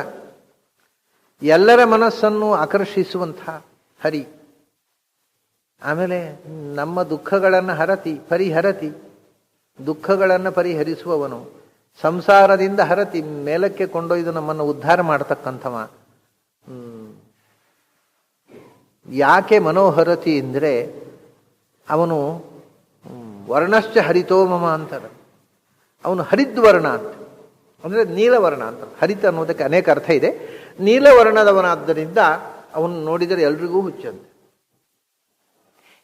ಎಲ್ಲರ ಮನಸ್ಸನ್ನು ಆಕರ್ಷಿಸುವಂಥ ಹರಿ. ಆಮೇಲೆ ನಮ್ಮ ದುಃಖಗಳನ್ನು ಹರತಿ, ಪರಿಹರತಿ, ದುಃಖಗಳನ್ನು ಪರಿಹರಿಸುವವನು. ಸಂಸಾರದಿಂದ ಹರತಿ, ಮೇಲಕ್ಕೆ ಕೊಂಡೊಯ್ದು ನಮ್ಮನ್ನು ಉದ್ಧಾರ ಮಾಡತಕ್ಕಂಥವ. ಯಾಕೆ ಮನೋಹರತಿ ಅಂದರೆ ಅವನು ವರ್ಣಶ್ಚ ಹರಿತೋಮಮ ಅಂತಾರೆ. ಅವನು ಹರಿದ್ವರ್ಣ ಅಂತ ಅಂದರೆ ನೀಲವರ್ಣ ಅಂತ. ಹರಿತ ಅನ್ನೋದಕ್ಕೆ ಅನೇಕ ಅರ್ಥ ಇದೆ. ನೀಲವರ್ಣದವನಾದ್ದರಿಂದ ಅವನು ನೋಡಿದರೆ ಎಲ್ರಿಗೂ ಹುಚ್ಚಂತೆ.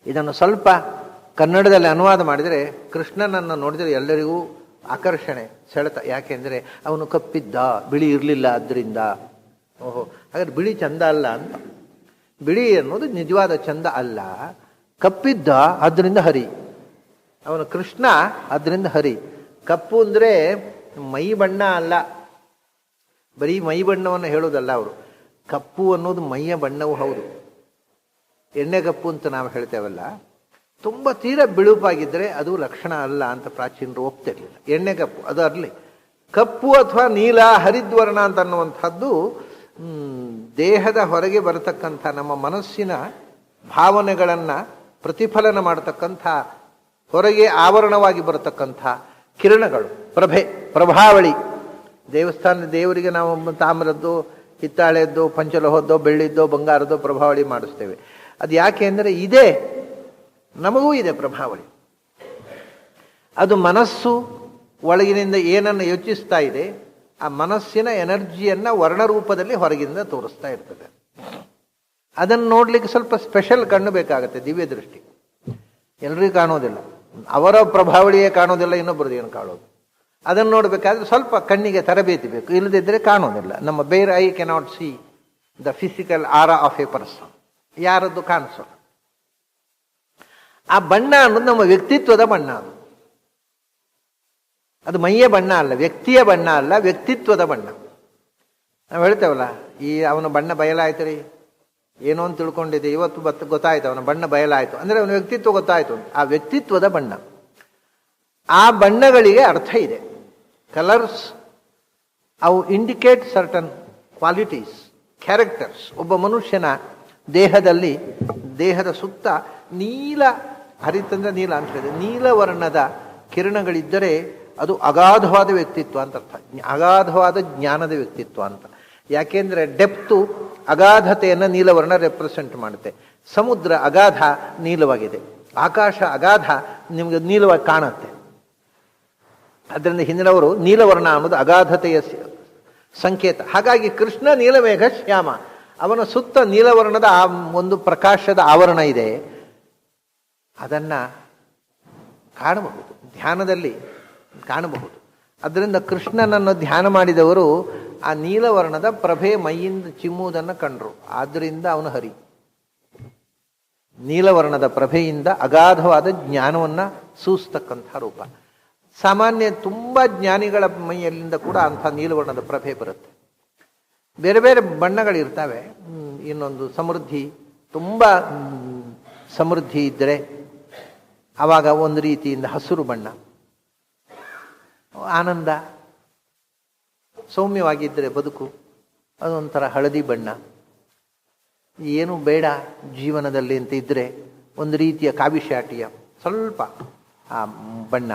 ಇದನ್ನು ಸ್ವಲ್ಪ ಕನ್ನಡದಲ್ಲಿ ಅನುವಾದ ಮಾಡಿದರೆ, ಕೃಷ್ಣನನ್ನು ನೋಡಿದರೆ ಎಲ್ಲರಿಗೂ ಆಕರ್ಷಣೆ, ಸೆಳೆತ. ಯಾಕೆಂದರೆ ಅವನು ಕಪ್ಪಿದ್ದ, ಬಿಳಿ ಇರಲಿಲ್ಲ, ಆದ್ದರಿಂದ. ಓಹೋ, ಹಾಗಾದ್ರೆ ಬಿಳಿ ಚಂದ ಅಲ್ಲ ಅಂತ. ಬಿಳಿ ಅನ್ನೋದು ನಿಜವಾದ ಚಂದ ಅಲ್ಲ. ಕಪ್ಪಿದ್ದ, ಆದ್ದರಿಂದ ಹರಿ. ಅವನು ಕೃಷ್ಣ, ಆದ್ದರಿಂದ ಹರಿ. ಕಪ್ಪು ಅಂದರೆ ಮೈ ಬಣ್ಣ ಅಲ್ಲ, ಬರೀ ಮೈ ಬಣ್ಣವನ್ನು ಹೇಳೋದಲ್ಲ ಅವರು. ಕಪ್ಪು ಅನ್ನೋದು ಮೈಯ ಬಣ್ಣವೂ ಹೌದು. ಎಣ್ಣೆ ಕಪ್ಪು ಅಂತ ನಾವು ಹೇಳ್ತೇವಲ್ಲ, ತುಂಬ ತೀರ ಬಿಳುಪಾಗಿದ್ದರೆ ಅದು ಲಕ್ಷಣ ಅಲ್ಲ ಅಂತ ಪ್ರಾಚೀನರು ಒಪ್ತಿರ್ಲಿಲ್ಲ. ಎಣ್ಣೆ ಕಪ್ಪು ಅದು ಅರ್ಲಿ. ಕಪ್ಪು ಅಥವಾ ನೀಲ, ಹರಿದ್ವರ್ಣ ಅಂತ ಅನ್ನುವಂಥದ್ದು ದೇಹದ ಹೊರಗೆ ಬರತಕ್ಕಂಥ ನಮ್ಮ ಮನಸ್ಸಿನ ಭಾವನೆಗಳನ್ನು ಪ್ರತಿಫಲನ ಮಾಡತಕ್ಕಂಥ, ಹೊರಗೆ ಆವರಣವಾಗಿ ಬರತಕ್ಕಂಥ ಕಿರಣಗಳು, ಪ್ರಭೆ, ಪ್ರಭಾವಳಿ. ದೇವಸ್ಥಾನದ ದೇವರಿಗೆ ನಾವು ತಾಮ್ರದ್ದು, ಹಿತ್ತಾಳೆದ್ದು, ಪಂಚಲೋಹದ್ದೋ, ಬೆಳ್ಳಿದ್ದೋ, ಬಂಗಾರದ್ದೋ ಪ್ರಭಾವಳಿ ಮಾಡಿಸ್ತೇವೆ. ಅದು ಯಾಕೆ ಅಂದರೆ ಇದೆ, ನಮಗೂ ಇದೆ ಪ್ರಭಾವಳಿ. ಅದು ಮನಸ್ಸು ಒಳಗಿನಿಂದ ಏನನ್ನು ಯೋಚಿಸ್ತಾ ಇದೆ, ಆ ಮನಸ್ಸಿನ ಎನರ್ಜಿಯನ್ನು ವರ್ಣರೂಪದಲ್ಲಿ ಹೊರಗಿಂದ ತೋರಿಸ್ತಾ ಇರ್ತದೆ. ಅದನ್ನು ನೋಡ್ಲಿಕ್ಕೆ ಸ್ವಲ್ಪ ಸ್ಪೆಷಲ್ ಕಣ್ಣು ಬೇಕಾಗತ್ತೆ, ದಿವ್ಯ ದೃಷ್ಟಿ. ಎಲ್ರಿಗೂ ಕಾಣೋದಿಲ್ಲ, ಅವರ ಪ್ರಭಾವಳಿಯೇ ಕಾಣೋದಿಲ್ಲ, ಇನ್ನೊಬ್ಬರದ್ದು ಏನು ಕಾಣೋದು. ಅದನ್ನು ನೋಡಬೇಕಾದ್ರೆ ಸ್ವಲ್ಪ ಕಣ್ಣಿಗೆ ತರಬೇತಿ ಬೇಕು, ಇಲ್ಲದಿದ್ದರೆ ಕಾಣೋದಿಲ್ಲ. ನಮ್ಮ bare eye cannot see the physical aura of a person. ಯಾರದ್ದು ಕಾಣಿಸೋದು. ಆ ಬಣ್ಣ ಅನ್ನೋದು ನಮ್ಮ ವ್ಯಕ್ತಿತ್ವದ ಬಣ್ಣ. ಅದು ಮೈಯ ಬಣ್ಣ ಅಲ್ಲ, ವ್ಯಕ್ತಿಯ ಬಣ್ಣ ಅಲ್ಲ, ವ್ಯಕ್ತಿತ್ವದ ಬಣ್ಣ. ನಾವು ಹೇಳ್ತೇವಲ್ಲ, ಈ ಅವನ ಬಣ್ಣ ಬಯಲಾಯ್ತು ರೀ, ಏನೋ ಅಂತ ತಿಳ್ಕೊಂಡಿದ್ದೆ, ಇವತ್ತು ಗೊತ್ತಾಯ್ತು ಅವನ ಬಣ್ಣ ಬಯಲಾಯಿತು ಅಂದರೆ ಅವನ ವ್ಯಕ್ತಿತ್ವ ಗೊತ್ತಾಯಿತು. ಆ ವ್ಯಕ್ತಿತ್ವದ ಬಣ್ಣ. ಆ ಬಣ್ಣಗಳಿಗೆ ಅರ್ಥ ಇದೆ. ಕಲರ್ಸ್ ಅವು ಇಂಡಿಕೇಟ್ ಸರ್ಟನ್ ಕ್ವಾಲಿಟೀಸ್, ಕ್ಯಾರೆಕ್ಟರ್ಸ್. ಒಬ್ಬ ಮನುಷ್ಯನ ದೇಹದಲ್ಲಿ, ದೇಹದ ಸುತ್ತ ನೀಲ, ಹರಿತಂದ್ರೆ ನೀಲ ಅಂತ ಹೇಳಿದೆ, ನೀಲವರ್ಣದ ಕಿರಣಗಳಿದ್ದರೆ ಅದು ಅಗಾಧವಾದ ವ್ಯಕ್ತಿತ್ವ ಅಂತ ಅರ್ಥ, ಅಗಾಧವಾದ ಜ್ಞಾನದ ವ್ಯಕ್ತಿತ್ವ ಅಂತ. ಯಾಕೆಂದರೆ ಡೆಪ್ತು, ಅಗಾಧತೆಯನ್ನು ನೀಲವರ್ಣ ರೆಪ್ರೆಸೆಂಟ್ ಮಾಡುತ್ತೆ. ಸಮುದ್ರ ಅಗಾಧ ನೀಲವಾಗಿದೆ, ಆಕಾಶ ಅಗಾಧ ನಿಮಗೆ ನೀಲವಾಗಿ ಕಾಣುತ್ತೆ. ಅದರಿಂದ ಹಿಂದಿನವರು ನೀಲವರ್ಣ ಅನ್ನೋದು ಅಗಾಧತೆಯ ಸಂಕೇತ. ಹಾಗಾಗಿ ಕೃಷ್ಣ ನೀಲಮೇಘ ಶ್ಯಾಮ, ಅವನ ಸುತ್ತ ನೀಲವರ್ಣದ ಆ ಒಂದು ಪ್ರಕಾಶದ ಆವರಣ ಇದೆ. ಅದನ್ನು ಕಾಣಬಹುದು, ಧ್ಯಾನದಲ್ಲಿ ಕಾಣಬಹುದು. ಅದರಿಂದ ಕೃಷ್ಣನನ್ನು ಧ್ಯಾನ ಮಾಡಿದವರು ಆ ನೀಲವರ್ಣದ ಪ್ರಭೆ ಮೈಯಿಂದ ಚಿಮ್ಮುವುದನ್ನು ಕಂಡರು. ಆದ್ದರಿಂದ ಅವನು ಹರಿ. ನೀಲವರ್ಣದ ಪ್ರಭೆಯಿಂದ ಅಗಾಧವಾದ ಜ್ಞಾನವನ್ನು ಸೂಸ್ತಕ್ಕಂಥ ರೂಪ. ಸಾಮಾನ್ಯ ತುಂಬ ಜ್ಞಾನಿಗಳ ಮೈಯಲ್ಲಿಂದ ಕೂಡ ಅಂಥ ನೀಲವರ್ಣದ ಪ್ರಭೆ ಬರುತ್ತೆ. ಬೇರೆ ಬೇರೆ ಬಣ್ಣಗಳಿರ್ತವೆ. ಇನ್ನೊಂದು ಸಮೃದ್ಧಿ, ತುಂಬ ಸಮೃದ್ಧಿ ಇದ್ದರೆ ಆವಾಗ ಒಂದು ರೀತಿಯಿಂದ ಹಸಿರು ಬಣ್ಣ, ಆನಂದ ಸೌಮ್ಯವಾಗಿದ್ದರೆ ಬದುಕು ಅದೊಂಥರ ಹಳದಿ ಬಣ್ಣ, ಏನು ಬೇಡ ಜೀವನದಲ್ಲಿ ಅಂತ ಇದ್ದರೆ ಒಂದು ರೀತಿಯ ಕಾವಿಶಾಟಿಯ ಸ್ವಲ್ಪ ಆ ಬಣ್ಣ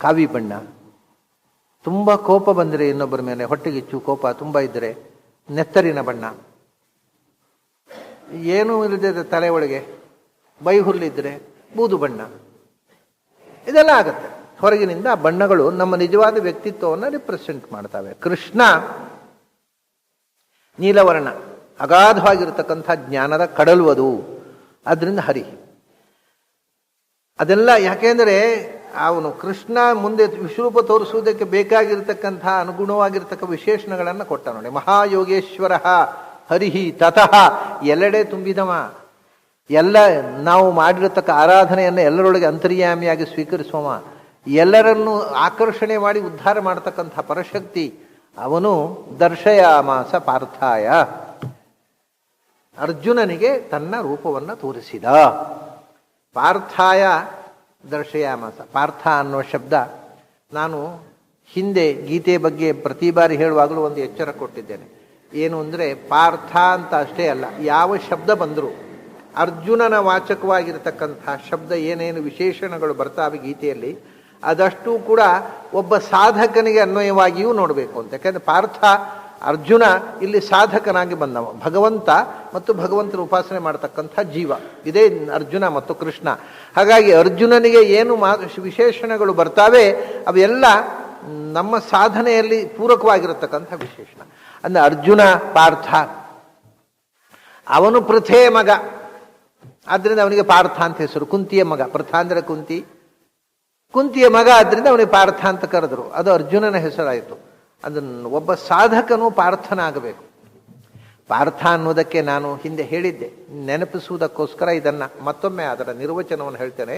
ಕಾವಿ ಬಣ್ಣ. ತುಂಬ ಕೋಪ ಬಂದರೆ ಇನ್ನೊಬ್ಬರ ಮೇಲೆ ಹೊಟ್ಟೆಗಿಚ್ಚು ಕೋಪ ತುಂಬ ಇದ್ದರೆ ನೆತ್ತರಿನ ಬಣ್ಣ. ಏನೂ ಇಲ್ಲದೆ ತಲೆ ಒಳಗೆ ಬೈಹುಲ್ಲಿದ್ದರೆ ಬೂದು ಬಣ್ಣ. ಇದೆಲ್ಲ ಆಗುತ್ತೆ. ಹೊರಗಿನಿಂದ ಆ ಬಣ್ಣಗಳು ನಮ್ಮ ನಿಜವಾದ ವ್ಯಕ್ತಿತ್ವವನ್ನು ರಿಪ್ರೆಸೆಂಟ್ ಮಾಡ್ತವೆ. ಕೃಷ್ಣ ನೀಲವರ್ಣ, ಅಗಾಧವಾಗಿರತಕ್ಕಂಥ ಜ್ಞಾನದ ಕಡಲು ಅದು. ಅದರಿಂದ ಹರಿ. ಅದೆಲ್ಲ ಯಾಕೆಂದರೆ ಅವನು ಕೃಷ್ಣ ಮುಂದೆ ವಿಶ್ವರೂಪ ತೋರಿಸುವುದಕ್ಕೆ ಬೇಕಾಗಿರ್ತಕ್ಕಂಥ ಅನುಗುಣವಾಗಿರ್ತಕ್ಕ ವಿಶೇಷಣಗಳನ್ನು ಕೊಟ್ಟ ನೋಡಿ. ಮಹಾಯೋಗೇಶ್ವರ ಹರಿಹಿ ತತಃ, ಎಲ್ಲೆಡೆ ತುಂಬಿದವ. ಎಲ್ಲ ನಾವು ಮಾಡಿರತಕ್ಕ ಆರಾಧನೆಯನ್ನು ಎಲ್ಲರೊಳಗೆ ಅಂತರ್ಯಾಮಿಯಾಗಿ ಸ್ವೀಕರಿಸುವ, ಎಲ್ಲರನ್ನೂ ಆಕರ್ಷಣೆ ಮಾಡಿ ಉದ್ಧಾರ ಮಾಡತಕ್ಕಂಥ ಪರಶಕ್ತಿ ಅವನು. ದರ್ಶಯಾಮಾಸ ಪಾರ್ಥಾಯ, ಅರ್ಜುನನಿಗೆ ತನ್ನ ರೂಪವನ್ನು ತೋರಿಸಿದ. ಪಾರ್ಥಾಯ ದರ್ಶಯಾಮಾಸ. ಪಾರ್ಥ ಅನ್ನುವ ಶಬ್ದ ನಾನು ಹಿಂದೆ ಗೀತೆ ಬಗ್ಗೆ ಪ್ರತಿ ಬಾರಿ ಹೇಳುವಾಗಲೂ ಒಂದು ಎಚ್ಚರ ಕೊಟ್ಟಿದ್ದೇನೆ. ಏನು ಅಂದರೆ ಪಾರ್ಥ ಅಂತ ಅಷ್ಟೇ ಅಲ್ಲ, ಯಾವ ಶಬ್ದ ಬಂದರೂ ಅರ್ಜುನನ ವಾಚಕವಾಗಿರತಕ್ಕಂಥ ಶಬ್ದ ಏನೇನು ವಿಶೇಷಣಗಳು ಬರ್ತಾವೆ ಗೀತೆಯಲ್ಲಿ ಅದಷ್ಟು ಕೂಡ ಒಬ್ಬ ಸಾಧಕನಿಗೆ ಅನ್ವಯವಾಗಿಯೂ ನೋಡಬೇಕು ಅಂತ. ಯಾಕೆಂದರೆ ಪಾರ್ಥ ಅರ್ಜುನ ಇಲ್ಲಿ ಸಾಧಕನಾಗಿ ಬಂದವ, ಭಗವಂತ ಮತ್ತು ಭಗವಂತನ ಉಪಾಸನೆ ಮಾಡತಕ್ಕಂಥ ಜೀವ. ಇದೇ ಅರ್ಜುನ ಮತ್ತು ಕೃಷ್ಣ. ಹಾಗಾಗಿ ಅರ್ಜುನನಿಗೆ ಏನು ವಿಶೇಷಣಗಳು ಬರ್ತಾವೆ ಅವೆಲ್ಲ ನಮ್ಮ ಸಾಧನೆಯಲ್ಲಿ ಪೂರಕವಾಗಿರತಕ್ಕಂಥ ವಿಶೇಷಣ. ಅಂದರೆ ಅರ್ಜುನ ಪಾರ್ಥ, ಅವನು ಪೃಥೆಯ ಮಗ, ಆದ್ದರಿಂದ ಅವನಿಗೆ ಪಾರ್ಥ ಅಂತ ಹೆಸರು. ಕುಂತಿಯ ಮಗ, ಪೃಥ ಅಂದರೆ ಕುಂತಿ, ಕುಂತಿಯ ಮಗ ಆದ್ದರಿಂದ ಅವನಿಗೆ ಪಾರ್ಥ ಅಂತ ಕರೆದರು. ಅದು ಅರ್ಜುನನ ಹೆಸರಾಯಿತು. ಅದನ್ನು ಒಬ್ಬ ಸಾಧಕನು ಪಾರ್ಥನಾಗಬೇಕು. ಪಾರ್ಥ ಅನ್ನೋದಕ್ಕೆ ನಾನು ಹಿಂದೆ ಹೇಳಿದ್ದೆ, ನೆನಪಿಸುವುದಕ್ಕೋಸ್ಕರ ಇದನ್ನು ಮತ್ತೊಮ್ಮೆ ಅದರ ನಿರ್ವಚನವನ್ನು ಹೇಳ್ತೇನೆ.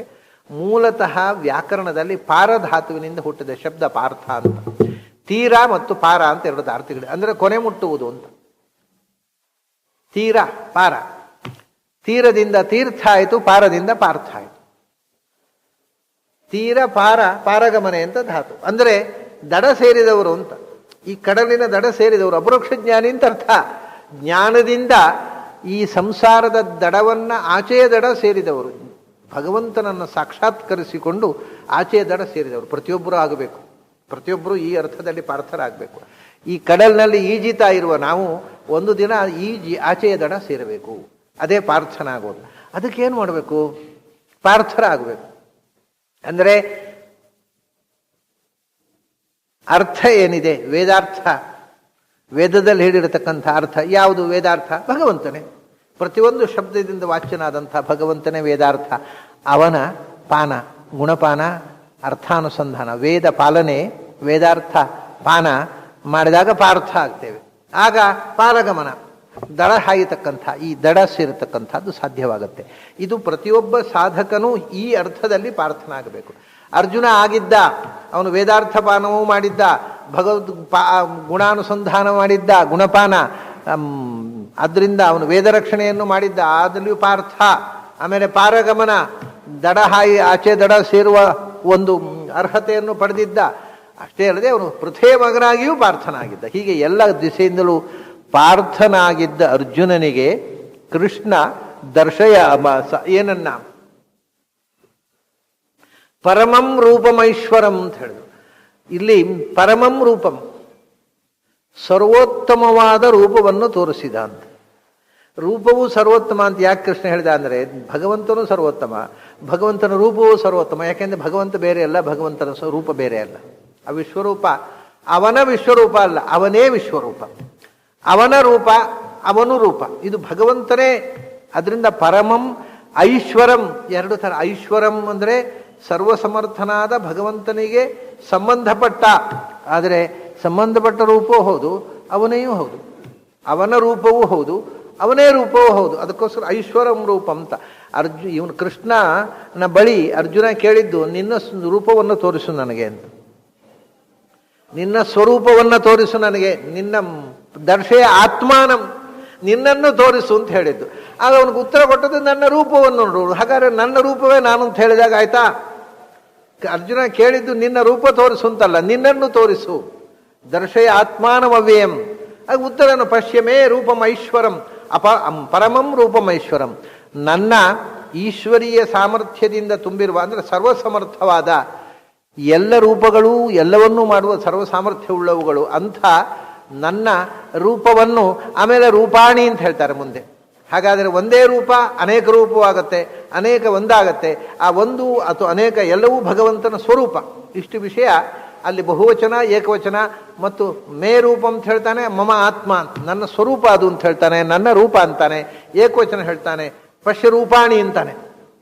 ಮೂಲತಃ ವ್ಯಾಕರಣದಲ್ಲಿ ಪಾರಧಾತುವಿನಿಂದ ಹುಟ್ಟಿದ ಶಬ್ದ ಪಾರ್ಥ ಅಂತ. ತೀರ ಮತ್ತು ಪಾರ ಅಂತ ಎರಡು ಅರ್ಥಗಳು, ಅಂದರೆ ಕೊನೆ ಮುಟ್ಟುವುದು ಅಂತ. ತೀರ ಪಾರ, ತೀರದಿಂದ ತೀರ್ಥ ಆಯಿತು, ಪಾರದಿಂದ ಪಾರ್ಥ ಆಯಿತು. ತೀರ ಪಾರ ಪಾರಗಮನೆ ಅಂತ ಧಾತು, ಅಂದರೆ ದಡ ಸೇರಿದವರು ಅಂತ. ಈ ಕಡಲಿನ ದಡ ಸೇರಿದವರು ಅಪರೋಕ್ಷ ಜ್ಞಾನಿ ಅಂತ ಅರ್ಥ. ಜ್ಞಾನದಿಂದ ಈ ಸಂಸಾರದ ದಡವನ್ನು ಆಚೆಯ ದಡ ಸೇರಿದವರು, ಭಗವಂತನನ್ನು ಸಾಕ್ಷಾತ್ಕರಿಸಿಕೊಂಡು ಆಚೆಯ ದಡ ಸೇರಿದವರು ಪ್ರತಿಯೊಬ್ಬರೂ ಆಗಬೇಕು. ಪ್ರತಿಯೊಬ್ಬರೂ ಈ ಅರ್ಥದಲ್ಲಿ ಪಾರ್ಥರಾಗಬೇಕು. ಈ ಕಡಲಿನಲ್ಲಿ ಈಜಿತಾ ಇರುವ ನಾವು ಒಂದು ದಿನ ಈಜಿ ಆಚೆಯ ದಡ ಸೇರಬೇಕು. ಅದೇ ಪಾರ್ಥನಾಗೋದು. ಅದಕ್ಕೇನು ಮಾಡಬೇಕು? ಪಾರ್ಥರಾಗಬೇಕು. ಅಂದರೆ ಅರ್ಥ ಏನಿದೆ, ವೇದಾರ್ಥ, ವೇದದಲ್ಲಿ ಹೇಳಿರತಕ್ಕಂಥ ಅರ್ಥ ಯಾವುದು? ವೇದಾರ್ಥ ಭಗವಂತನೇ. ಪ್ರತಿಯೊಂದು ಶಬ್ದದಿಂದ ವಾಚ್ಯನಾದಂಥ ಭಗವಂತನೇ ವೇದಾರ್ಥ. ಅವನ ಪಾನ, ಗುಣಪಾನ, ಅರ್ಥಾನುಸಂಧಾನ, ವೇದ ಪಾಲನೆ, ವೇದಾರ್ಥ ಪಾನ ಮಾಡಿದಾಗ ಪಾರ್ಥ ಆಗ್ತೇವೆ. ಆಗ ಪಾರಗಮನ, ದಡ ಹಾಯತಕ್ಕಂಥ, ಈ ದಡ ಸೇರತಕ್ಕಂಥದ್ದು ಸಾಧ್ಯವಾಗುತ್ತೆ. ಇದು ಪ್ರತಿಯೊಬ್ಬ ಸಾಧಕನೂ ಈ ಅರ್ಥದಲ್ಲಿ ಪಾರ್ಥನಾಗಬೇಕು. ಅರ್ಜುನ ಆಗಿದ್ದ, ಅವನು ವೇದಾರ್ಥ ಪಾನವೂ ಮಾಡಿದ್ದ, ಭಗವದ್ ಗುಣಾನುಸಂಧಾನ ಮಾಡಿದ್ದ, ಗುಣಪಾನ, ಅದರಿಂದ ಅವನು ವೇದರಕ್ಷಣೆಯನ್ನು ಮಾಡಿದ್ದ, ಅದರಲ್ಲಿಯೂ ಪಾರ್ಥ. ಆಮೇಲೆ ಪಾರಗಮನ, ದಡ ಹಾಯಿ ಆಚೆ ದಡ ಸೇರುವ ಒಂದು ಅರ್ಹತೆಯನ್ನು ಪಡೆದಿದ್ದ. ಅಷ್ಟೇ ಅಲ್ಲದೆ ಅವನು ಪೃಥೆಯ ಮಗನಾಗಿಯೂ ಪಾರ್ಥನಾಗಿದ್ದ. ಹೀಗೆ ಎಲ್ಲ ದಿಸೆಯಿಂದಲೂ ಪಾರ್ಥನಾಗಿದ್ದ ಅರ್ಜುನನಿಗೆ ಕೃಷ್ಣ ದರ್ಶಯ ಏನನ್ನ ಪರಮಂ ರೂಪಮೈಶ್ವರಂ ಅಂತ ಹೇಳಿದ್ರು. ಇಲ್ಲಿ ಪರಮಂ ರೂಪಂ, ಸರ್ವೋತ್ತಮವಾದ ರೂಪವನ್ನು ತೋರಿಸಿದ ಅಂತ. ರೂಪವೂ ಸರ್ವೋತ್ತಮ ಅಂತ ಯಾಕೆ ಕೃಷ್ಣ ಹೇಳಿದ ಅಂದರೆ ಭಗವಂತನೂ ಸರ್ವೋತ್ತಮ, ಭಗವಂತನ ರೂಪವೂ ಸರ್ವೋತ್ತಮ. ಯಾಕೆಂದರೆ ಭಗವಂತ ಬೇರೆ ಅಲ್ಲ, ಭಗವಂತನ ರೂಪ ಬೇರೆ ಅಲ್ಲ. ಆ ವಿಶ್ವರೂಪ ಅವನ ವಿಶ್ವರೂಪ ಅಲ್ಲ, ಅವನೇ ವಿಶ್ವರೂಪ. ಅವನ ರೂಪ ಅವನು ರೂಪ, ಇದು ಭಗವಂತನೇ. ಅದರಿಂದ ಪರಮಂ ಐಶ್ವರಂ, ಎರಡು ಥರ. ಐಶ್ವರಂ ಅಂದರೆ ಸರ್ವಸಮರ್ಥನಾದ ಭಗವಂತನಿಗೆ ಸಂಬಂಧಪಟ್ಟ, ಆದರೆ ಸಂಬಂಧಪಟ್ಟ ರೂಪವೂ ಹೌದು, ಅವನೆಯೂ ಹೌದು. ಅವನ ರೂಪವೂ ಹೌದು, ಅವನೇ ರೂಪವೂ ಹೌದು. ಅದಕ್ಕೋಸ್ಕರ ಐಶ್ವರಂ ರೂಪ ಅಂತ. ಇವನು ಕೃಷ್ಣನ ಬಳಿ ಅರ್ಜುನ ಕೇಳಿದ್ದು ನಿನ್ನ ರೂಪವನ್ನು ತೋರಿಸು ನನಗೆ ಅಂತ, ನಿನ್ನ ಸ್ವರೂಪವನ್ನು ತೋರಿಸು ನನಗೆ, ನಿನ್ನ ದರ್ಶೆಯ ಆತ್ಮಾನಂ, ನಿನ್ನನ್ನು ತೋರಿಸು ಅಂತ ಹೇಳಿದ್ದು. ಆಗ ಅವನಿಗೆ ಉತ್ತರ ಕೊಟ್ಟದ್ದು ನನ್ನ ರೂಪವನ್ನು ನೋಡು. ಹಾಗಾದ್ರೆ ನನ್ನ ರೂಪವೇ ನಾನು ಅಂತ ಹೇಳಿದಾಗ ಆಯ್ತಾ? ಅರ್ಜುನ ಕೇಳಿದ್ದು ನಿನ್ನ ರೂಪ ತೋರಿಸು ಅಂತಲ್ಲ, ನಿನ್ನನ್ನು ತೋರಿಸು. ದರ್ಶಯ ಆತ್ಮಾನಮವ್ಯಯಂ. ಆಗ ಉತ್ತರನು ಪಶ್ಯಮೇ ರೂಪಂ ಐಶ್ವರಂ ಪರಮಂ ರೂಪಂ ಐಶ್ವರಂ. ನನ್ನ ಈಶ್ವರೀಯ ಸಾಮರ್ಥ್ಯದಿಂದ ತುಂಬಿರುವ, ಅಂದರೆ ಸರ್ವಸಮರ್ಥವಾದ ಎಲ್ಲ ರೂಪಗಳು, ಎಲ್ಲವನ್ನೂ ಮಾಡುವ ಸರ್ವ ಸಾಮರ್ಥ್ಯವುಳ್ಳವುಗಳು ಅಂಥ ನನ್ನ ರೂಪವನ್ನು, ಆಮೇಲೆ ರೂಪಾಣಿ ಅಂತ ಹೇಳ್ತಾರೆ ಮುಂದೆ. ಹಾಗಾದರೆ ಒಂದೇ ರೂಪ ಅನೇಕ ರೂಪವಾಗತ್ತೆ, ಅನೇಕ ಒಂದಾಗತ್ತೆ. ಆ ಒಂದು ಅಥವಾ ಅನೇಕ ಎಲ್ಲವೂ ಭಗವಂತನ ಸ್ವರೂಪ. ಇಷ್ಟು ವಿಷಯ ಅಲ್ಲಿ ಬಹುವಚನ, ಏಕವಚನ ಮತ್ತು ಮೇ ರೂಪ ಅಂತ ಹೇಳ್ತಾನೆ, ಮಮ ಆತ್ಮ ನನ್ನ ಸ್ವರೂಪ ಅದು ಅಂತ ಹೇಳ್ತಾನೆ, ನನ್ನ ರೂಪ ಅಂತಾನೆ. ಏಕವಚನ ಹೇಳ್ತಾನೆ, ಪಶ್ಯರೂಪಾಣಿ ಅಂತಾನೆ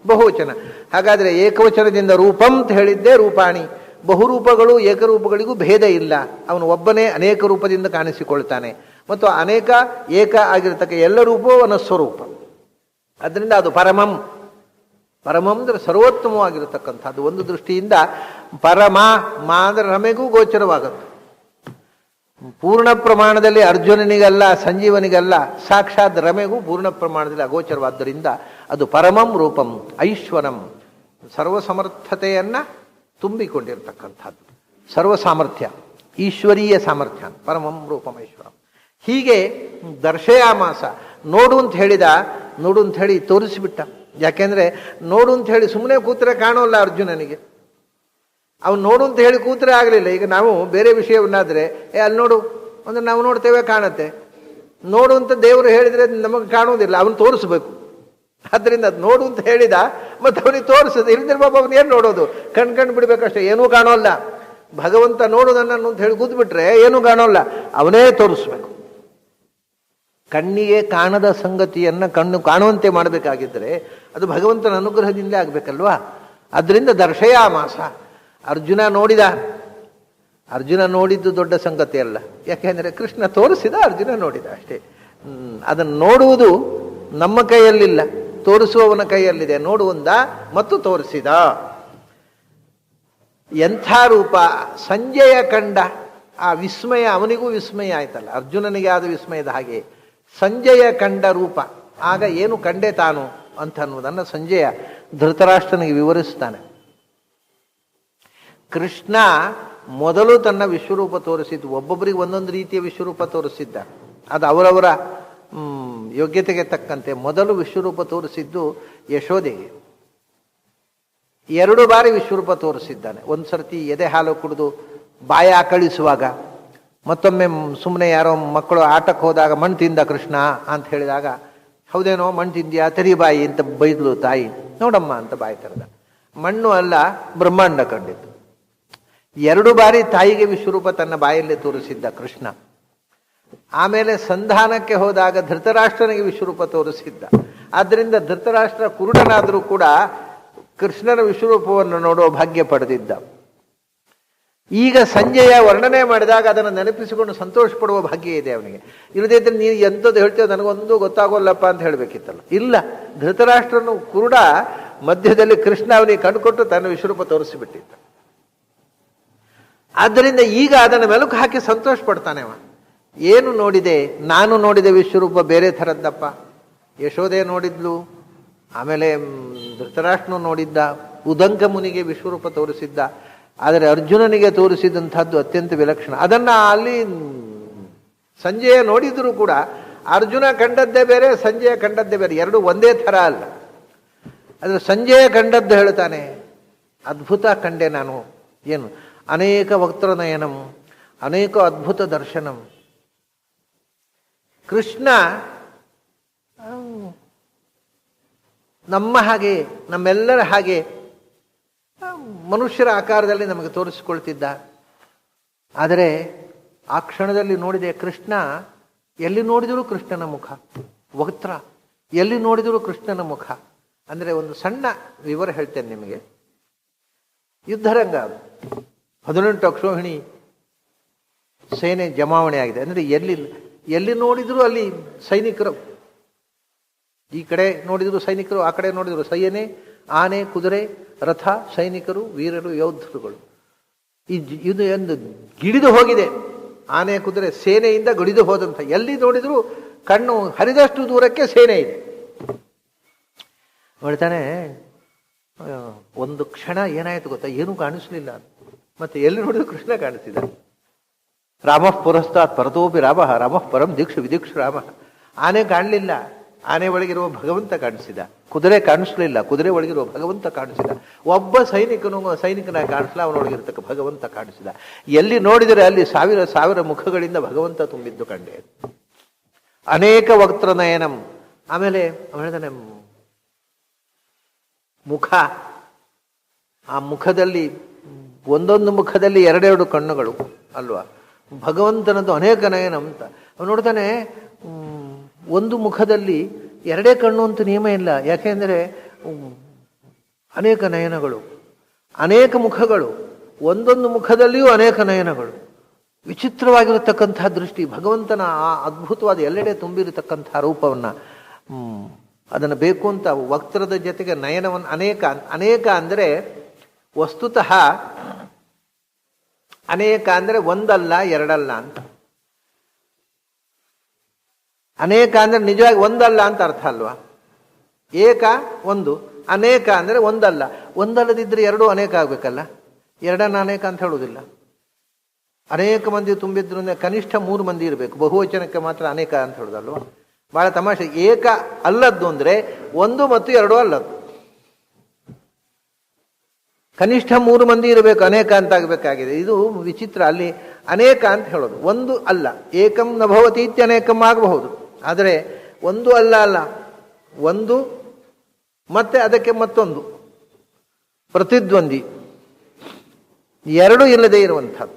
ಬಹುವಚನ. ಹಾಗಾದರೆ ಏಕವಚನದಿಂದ ರೂಪಂ ಅಂತ ಹೇಳಿದ್ದೇ ರೂಪಾಣಿ. ಬಹುರೂಪಗಳು ಏಕರೂಪಗಳಿಗೂ ಭೇದ ಇಲ್ಲ, ಅವನು ಒಬ್ಬನೇ ಅನೇಕ ರೂಪದಿಂದ ಕಾಣಿಸಿಕೊಳ್ತಾನೆ. ಮತ್ತು ಅನೇಕ ಏಕ ಆಗಿರತಕ್ಕ ಎಲ್ಲ ರೂಪವೂ ಅವನ ಸ್ವರೂಪ. ಅದರಿಂದ ಅದು ಪರಮಂ. ಪರಮಂ ಅಂದರೆ ಸರ್ವೋತ್ತಮವಾಗಿರತಕ್ಕಂಥದ್ದು. ಒಂದು ದೃಷ್ಟಿಯಿಂದ ಪರಮ ಮಾ ಅಂದರೆ ರಮೆಗೂ ಗೋಚರವಾಗುತ್ತೆ. ಪೂರ್ಣ ಪ್ರಮಾಣದಲ್ಲಿ ಅರ್ಜುನನಿಗಲ್ಲ, ಸಂಜೀವನಿಗಲ್ಲ, ಸಾಕ್ಷಾತ್ ರಮೆಗೂ ಪೂರ್ಣ ಪ್ರಮಾಣದಲ್ಲಿ ಅಗೋಚರವಾದ್ದರಿಂದ ಅದು ಪರಮಂ ರೂಪಂ ಐಶ್ವರಂ, ಸರ್ವಸಮರ್ಥತೆಯನ್ನು ತುಂಬಿಕೊಂಡಿರ್ತಕ್ಕಂಥದ್ದು. ಸರ್ವಸಾಮರ್ಥ್ಯ, ಈಶ್ವರೀಯ ಸಾಮರ್ಥ್ಯ, ಪರಮಂ ರೂಪಂ ಐಶ್ವರಂ. ಹೀಗೆ ದರ್ಶಯಾಮಾಸ. ನೋಡು ಅಂತ ಹೇಳಿದ, ನೋಡು ಅಂತ ಹೇಳಿ ತೋರಿಸಿಬಿಟ್ಟ. ಯಾಕೆಂದರೆ ನೋಡು ಅಂತ ಹೇಳಿ ಸುಮ್ಮನೆ ಕೂತ್ರೆ ಕಾಣೋಲ್ಲ ಅರ್ಜುನನಿಗೆ. ಅವನು ನೋಡು ಅಂತ ಹೇಳಿ ಕೂತ್ರೆ ಆಗಲಿಲ್ಲ. ಈಗ ನಾವು ಬೇರೆ ವಿಷಯವನ್ನಾದರೆ ಅಲ್ಲಿ ನೋಡು ಅಂದರೆ ನಾವು ನೋಡ್ತೇವೆ, ಕಾಣುತ್ತೆ. ನೋಡು ಅಂತ ದೇವರು ಹೇಳಿದರೆ ನಮಗೆ ಕಾಣುವುದಿಲ್ಲ, ಅವನು ತೋರಿಸ್ಬೇಕು. ಆದ್ದರಿಂದ ಅದು ನೋಡು ಅಂತ ಹೇಳಿದ, ಮತ್ತು ಅವನಿಗೆ ತೋರಿಸೋದು. ಇಲ್ದಿರ ಬಾಬು ಅವನು ಏನು ನೋಡೋದು? ಕಣ್ ಬಿಡ್ಬೇಕಷ್ಟೇ, ಏನೂ ಕಾಣೋಲ್ಲ. ಭಗವಂತ ನೋಡು ನನ್ನನ್ನು ಅಂತ ಹೇಳಿ ಕೂತ್ಬಿಟ್ರೆ ಏನೂ ಕಾಣೋಲ್ಲ, ಅವನೇ ತೋರಿಸ್ಬೇಕು. ಕಣ್ಣಿಗೆ ಕಾಣದ ಸಂಗತಿಯನ್ನು ಕಣ್ಣು ಕಾಣುವಂತೆ ಮಾಡಬೇಕಾಗಿದ್ದರೆ ಅದು ಭಗವಂತನ ಅನುಗ್ರಹದಿಂದ ಆಗಬೇಕಲ್ವಾ? ಅದರಿಂದ ದರ್ಶಯಾಮಾಸ. ಅರ್ಜುನ ನೋಡಿದ. ಅರ್ಜುನ ನೋಡಿದ್ದು ದೊಡ್ಡ ಸಂಗತಿ ಅಲ್ಲ, ಯಾಕೆಂದರೆ ಕೃಷ್ಣ ತೋರಿಸಿದ, ಅರ್ಜುನ ನೋಡಿದ ಅಷ್ಟೇ. ಅದನ್ನು ನೋಡುವುದು ನಮ್ಮ ಕೈಯಲ್ಲಿಲ್ಲ, ತೋರಿಸುವವನ ಕೈಯಲ್ಲಿದೆ. ನೋಡುವಂದ ಮತ್ತು ತೋರಿಸಿದ. ಎಂಥ ರೂಪ! ಸಂಜಯ ಕಂಡ ಆ ವಿಸ್ಮಯ, ಅವನಿಗೂ ವಿಸ್ಮಯ ಆಯ್ತಲ್ಲ, ಅರ್ಜುನನಿಗೆ ಆದ ವಿಸ್ಮಯದ ಹಾಗೆ ಸಂಜಯ ಕಂಡ ರೂಪ. ಆಗ ಏನು ಕಂಡೆ ತಾನು ಅಂತ ಅನ್ನುವುದನ್ನು ಸಂಜಯ ಧೃತರಾಷ್ಟ್ರನಿಗೆ ವಿವರಿಸ್ತಾನೆ. ಕೃಷ್ಣ ಮೊದಲು ತನ್ನ ವಿಶ್ವರೂಪ ತೋರಿಸಿದ್ದು, ಒಬ್ಬೊಬ್ಬರಿಗೆ ಒಂದೊಂದು ರೀತಿಯ ವಿಶ್ವರೂಪ ತೋರಿಸಿದ್ದ. ಅದು ಅವರವರ ಯೋಗ್ಯತೆಗೆ ತಕ್ಕಂತೆ. ಮೊದಲು ವಿಶ್ವರೂಪ ತೋರಿಸಿದ್ದು ಯಶೋದೆಗೆ. 2 ಬಾರಿ ವಿಶ್ವರೂಪ ತೋರಿಸಿದ್ದಾನೆ. ಒಂದು ಸರ್ತಿ ಎದೆ ಹಾಲು ಕುಡಿದು ಬಾಯ ಆಕಳಿಸುವಾಗ, ಮತ್ತೊಮ್ಮೆ ಸುಮ್ಮನೆ ಯಾರೋ ಮಕ್ಕಳು ಆಟಕ್ಕೆ ಹೋದಾಗ ಮಣ್ಣು ತಿಂದ ಕೃಷ್ಣ ಅಂತ ಹೇಳಿದಾಗ, ಹೌದೇನೋ ಮಣ್ಣು ತಿಂದ್ಯಾ, ತೆರಿ ಬಾಯಿ ಅಂತ ಬೈದ್ಲು ತಾಯಿ. ನೋಡಮ್ಮ ಅಂತ ಬಾಯಿ ತೆರೆದ. ಮಣ್ಣು ಅಲ್ಲ, ಬ್ರಹ್ಮಾಂಡ ಕಂಡಿತ್ತು. 2 ಬಾರಿ ತಾಯಿಗೆ ವಿಶ್ವರೂಪ ತನ್ನ ಬಾಯಲ್ಲಿ ತೋರಿಸಿದ್ದ ಕೃಷ್ಣ. ಆಮೇಲೆ ಸಂಧಾನಕ್ಕೆ ಹೋದಾಗ ಧೃತರಾಷ್ಟ್ರನಿಗೆ ವಿಶ್ವರೂಪ ತೋರಿಸಿದ್ದ. ಆದ್ದರಿಂದ ಧೃತರಾಷ್ಟ್ರ ಕುರುಡನಾದರೂ ಕೂಡ ಕೃಷ್ಣನ ವಿಶ್ವರೂಪವನ್ನು ನೋಡುವ ಭಾಗ್ಯ ಪಡೆದಿದ್ದ. ಈಗ ಸಂಜೆಯ ವರ್ಣನೆ ಮಾಡಿದಾಗ ಅದನ್ನು ನೆನಪಿಸಿಕೊಂಡು ಸಂತೋಷ ಪಡುವ ಭಾಗ್ಯ ಇದೆ ಅವನಿಗೆ. ಇಲ್ಲದೇ ಇದ್ರೆ ನೀನು ಎಂಥದ್ದು ಹೇಳ್ತೇವೆ ನನಗೊಂದು ಗೊತ್ತಾಗೋಲ್ಲಪ್ಪ ಅಂತ ಹೇಳಬೇಕಿತ್ತಲ್ಲ. ಇಲ್ಲ, ಧೃತರಾಷ್ಟ್ರನು ಕುರುಡ ಮಧ್ಯದಲ್ಲಿ ಕೃಷ್ಣ ಅವನಿಗೆ ಕಂಡುಕೊಟ್ಟು ತನ್ನ ವಿಶ್ವರೂಪ ತೋರಿಸಿಬಿಟ್ಟಿದ್ದ. ಆದ್ದರಿಂದ ಈಗ ಅದನ್ನು ಮೆಲುಕು ಹಾಕಿ ಸಂತೋಷ ಪಡ್ತಾನೆ ಅವ. ಏನು ನೋಡಿದೆ? ನಾನು ನೋಡಿದ ವಿಶ್ವರೂಪ ಬೇರೆ ಥರದ್ದಪ್ಪ. ಯಶೋದೆ ನೋಡಿದ್ಲು, ಆಮೇಲೆ ಧೃತರಾಷ್ಟ್ರನು ನೋಡಿದ್ದ, ಉದಂಕ ಮುನಿಗೆ ವಿಶ್ವರೂಪ ತೋರಿಸಿದ್ದ. ಆದರೆ ಅರ್ಜುನನಿಗೆ ತೋರಿಸಿದಂಥದ್ದು ಅತ್ಯಂತ ವಿಲಕ್ಷಣ. ಅದನ್ನು ಅಲ್ಲಿ ಸಂಜಯ ನೋಡಿದರೂ ಕೂಡ ಅರ್ಜುನ ಕಂಡದ್ದೇ ಬೇರೆ, ಸಂಜಯ ಕಂಡದ್ದೇ ಬೇರೆ. ಎರಡು ಒಂದೇ ಥರ ಅಲ್ಲ. ಆದರೆ ಸಂಜಯ ಕಂಡದ್ದು ಹೇಳ್ತಾನೆ, ಅದ್ಭುತ ಕಂಡೆ ನಾನು. ಏನು? ಅನೇಕ ವಕ್ತೃನಯನಂ, ಅನೇಕ ಅದ್ಭುತ ದರ್ಶನಂ. ಕೃಷ್ಣ ನಮ್ಮ ಹಾಗೆ, ನಮ್ಮೆಲ್ಲರ ಹಾಗೆ ಮನುಷ್ಯರ ಆಕಾರದಲ್ಲಿ ನಮಗೆ ತೋರಿಸಿಕೊಳ್ತಿದ್ದ. ಆದರೆ ಆ ಕ್ಷಣದಲ್ಲಿ ನೋಡಿದೆ ಕೃಷ್ಣ, ಎಲ್ಲಿ ನೋಡಿದರೂ ಕೃಷ್ಣನ ಮುಖ, ವಕ್ತ್ರ ಎಲ್ಲಿ ನೋಡಿದರೂ ಕೃಷ್ಣನ ಮುಖ. ಅಂದರೆ ಒಂದು ಸಣ್ಣ ವಿವರ ಹೇಳ್ತೇನೆ ನಿಮಗೆ. ಯುದ್ಧರಂಗ, 18 ಅಕ್ಷೋಹಿಣಿ ಸೇನೆ ಜಮಾವಣೆ ಆಗಿದೆ. ಅಂದರೆ ಎಲ್ಲಿ ನೋಡಿದರೂ ಅಲ್ಲಿ ಸೈನಿಕರು, ಈ ಕಡೆ ನೋಡಿದ್ರು ಸೈನಿಕರು, ಆ ಕಡೆ ನೋಡಿದ್ರು ಸೈನ್ಯ, ಆನೆ, ಕುದುರೆ, ರಥ, ಸೈನಿಕರು, ವೀರರು, ಯೋಧರುಗಳು. ಇದು ಒಂದು ಗಿಡಿದು ಹೋಗಿದೆ. ಆನೆ, ಕುದುರೆ ಸೇನೆಯಿಂದ ಗಡಿದು ಹೋದಂಥ, ಎಲ್ಲಿ ನೋಡಿದ್ರು ಕಣ್ಣು ಹರಿದಷ್ಟು ದೂರಕ್ಕೆ ಸೇನೆ ಇದೆ. ಹೇಳ್ತಾನೆ, ಒಂದು ಕ್ಷಣ ಏನಾಯ್ತು ಗೊತ್ತಾ, ಏನೂ ಕಾಣಿಸ್ಲಿಲ್ಲ. ಮತ್ತೆ ಎಲ್ಲಿ ನೋಡಿದ್ರು ಕೃಷ್ಣ ಕಾಣಿಸಿದ. ರಾಮಃ ಪುರಸ್ತಾತ್ ಪರತೋಪಿ ರಾಮಃ ಪರಂ ದೀಕ್ಷು ವಿದೀಕ್ಷು ರಾಮ. ಆನೆ ಕಾಣಲಿಲ್ಲ, ಆನೆ ಒಳಗಿರುವ ಭಗವಂತ ಕಾಣಿಸಿದ. ಕುದುರೆ ಕಾಣಿಸ್ಲಿಲ್ಲ, ಕುದುರೆ ಒಳಗಿರುವ ಭಗವಂತ ಕಾಣಿಸಿದ. ಒಬ್ಬ ಸೈನಿಕನ ಕಾಣಿಸ್ಲ, ಅವನೊಳಗಿರ್ತಕ್ಕ ಭಗವಂತ ಕಾಣಿಸಿದ. ಎಲ್ಲಿ ನೋಡಿದರೆ ಅಲ್ಲಿ ಸಾವಿರ ಸಾವಿರ ಮುಖಗಳಿಂದ ಭಗವಂತ ತುಂಬಿದ್ದು ಕಂಡೆ. ಅನೇಕ ವಕ್ತ್ರ ನಯನಂ. ಆಮೇಲೆ ಹೇಳಿದಾನೆ, ಮುಖ, ಆ ಮುಖದಲ್ಲಿ ಒಂದೊಂದು ಮುಖದಲ್ಲಿ ಎರಡೆರಡು ಕಣ್ಣುಗಳು ಅಲ್ವಾ, ಭಗವಂತನದ್ದು ಅನೇಕ ನಯನ ಅಂತ. ಅವನು ನೋಡ್ತಾನೆ, ಒಂದು ಮುಖದಲ್ಲಿ ಎರಡೇ ಕಣ್ಣು ಅಂತ ನಿಯಮ ಇಲ್ಲ. ಯಾಕೆಂದರೆ ಅನೇಕ ನಯನಗಳು, ಅನೇಕ ಮುಖಗಳು, ಒಂದೊಂದು ಮುಖದಲ್ಲಿಯೂ ಅನೇಕ ನಯನಗಳು. ವಿಚಿತ್ರವಾಗಿರತಕ್ಕಂತಹ ದೃಷ್ಟಿ, ಭಗವಂತನ ಆ ಅದ್ಭುತವಾದ ಎಲ್ಲೆಡೆ ತುಂಬಿರತಕ್ಕಂತಹ ರೂಪವನ್ನು ಅದನ್ನು ಬೇಕು ಅಂತ ವಕ್ರದ ಜೊತೆಗೆ ನಯನವನ್ನು ಅನೇಕ ಅಂದರೆ ವಸ್ತುತಃ ಅನೇಕ ಅಂದರೆ ಒಂದಲ್ಲ ಎರಡಲ್ಲ ಅಂತ. ಅನೇಕ ಅಂದರೆ ನಿಜವಾಗಿ ಒಂದಲ್ಲ ಅಂತ ಅರ್ಥ ಅಲ್ವಾ. ಏಕ ಒಂದು, ಅನೇಕ ಅಂದರೆ ಒಂದಲ್ಲ. ಒಂದಲ್ಲದಿದ್ದರೆ ಎರಡು ಅನೇಕ ಆಗಬೇಕಲ್ಲ. ಎರಡನ್ನ ಅನೇಕ ಅಂತ ಹೇಳುವುದಿಲ್ಲ. ಅನೇಕ ಮಂದಿ ತುಂಬಿದ್ರು ಕನಿಷ್ಠ 3 ಮಂದಿ ಇರಬೇಕು. ಬಹುವಚನಕ್ಕೆ ಮಾತ್ರ ಅನೇಕ ಅಂತ ಹೇಳುದಲ್ವ. ಬಹಳ ತಮಾಷೆ. ಏಕ ಅಲ್ಲದ್ದು ಅಂದರೆ 1 ಮತ್ತು 2 ಅಲ್ಲದ್ದು. ಕನಿಷ್ಠ 3 ಮಂದಿ ಇರಬೇಕು, ಅನೇಕ ಅಂತ ಆಗಬೇಕಾಗಿದೆ. ಇದು ವಿಚಿತ್ರ. ಅಲ್ಲಿ ಅನೇಕ ಅಂತ ಹೇಳೋದು, ಒಂದು ಅಲ್ಲ. ಏಕಂ ನ ಭವತಿ ಇತ್ಯನೇಕಂ ಆಗಬಹುದು. ಆದರೆ ಒಂದು ಅಲ್ಲ, ಒಂದು ಮತ್ತೆ ಅದಕ್ಕೆ ಮತ್ತೊಂದು, ಪ್ರತಿದ್ವಂದಿ, ಎರಡು ಇಲ್ಲದೆ ಇರುವಂಥದ್ದು.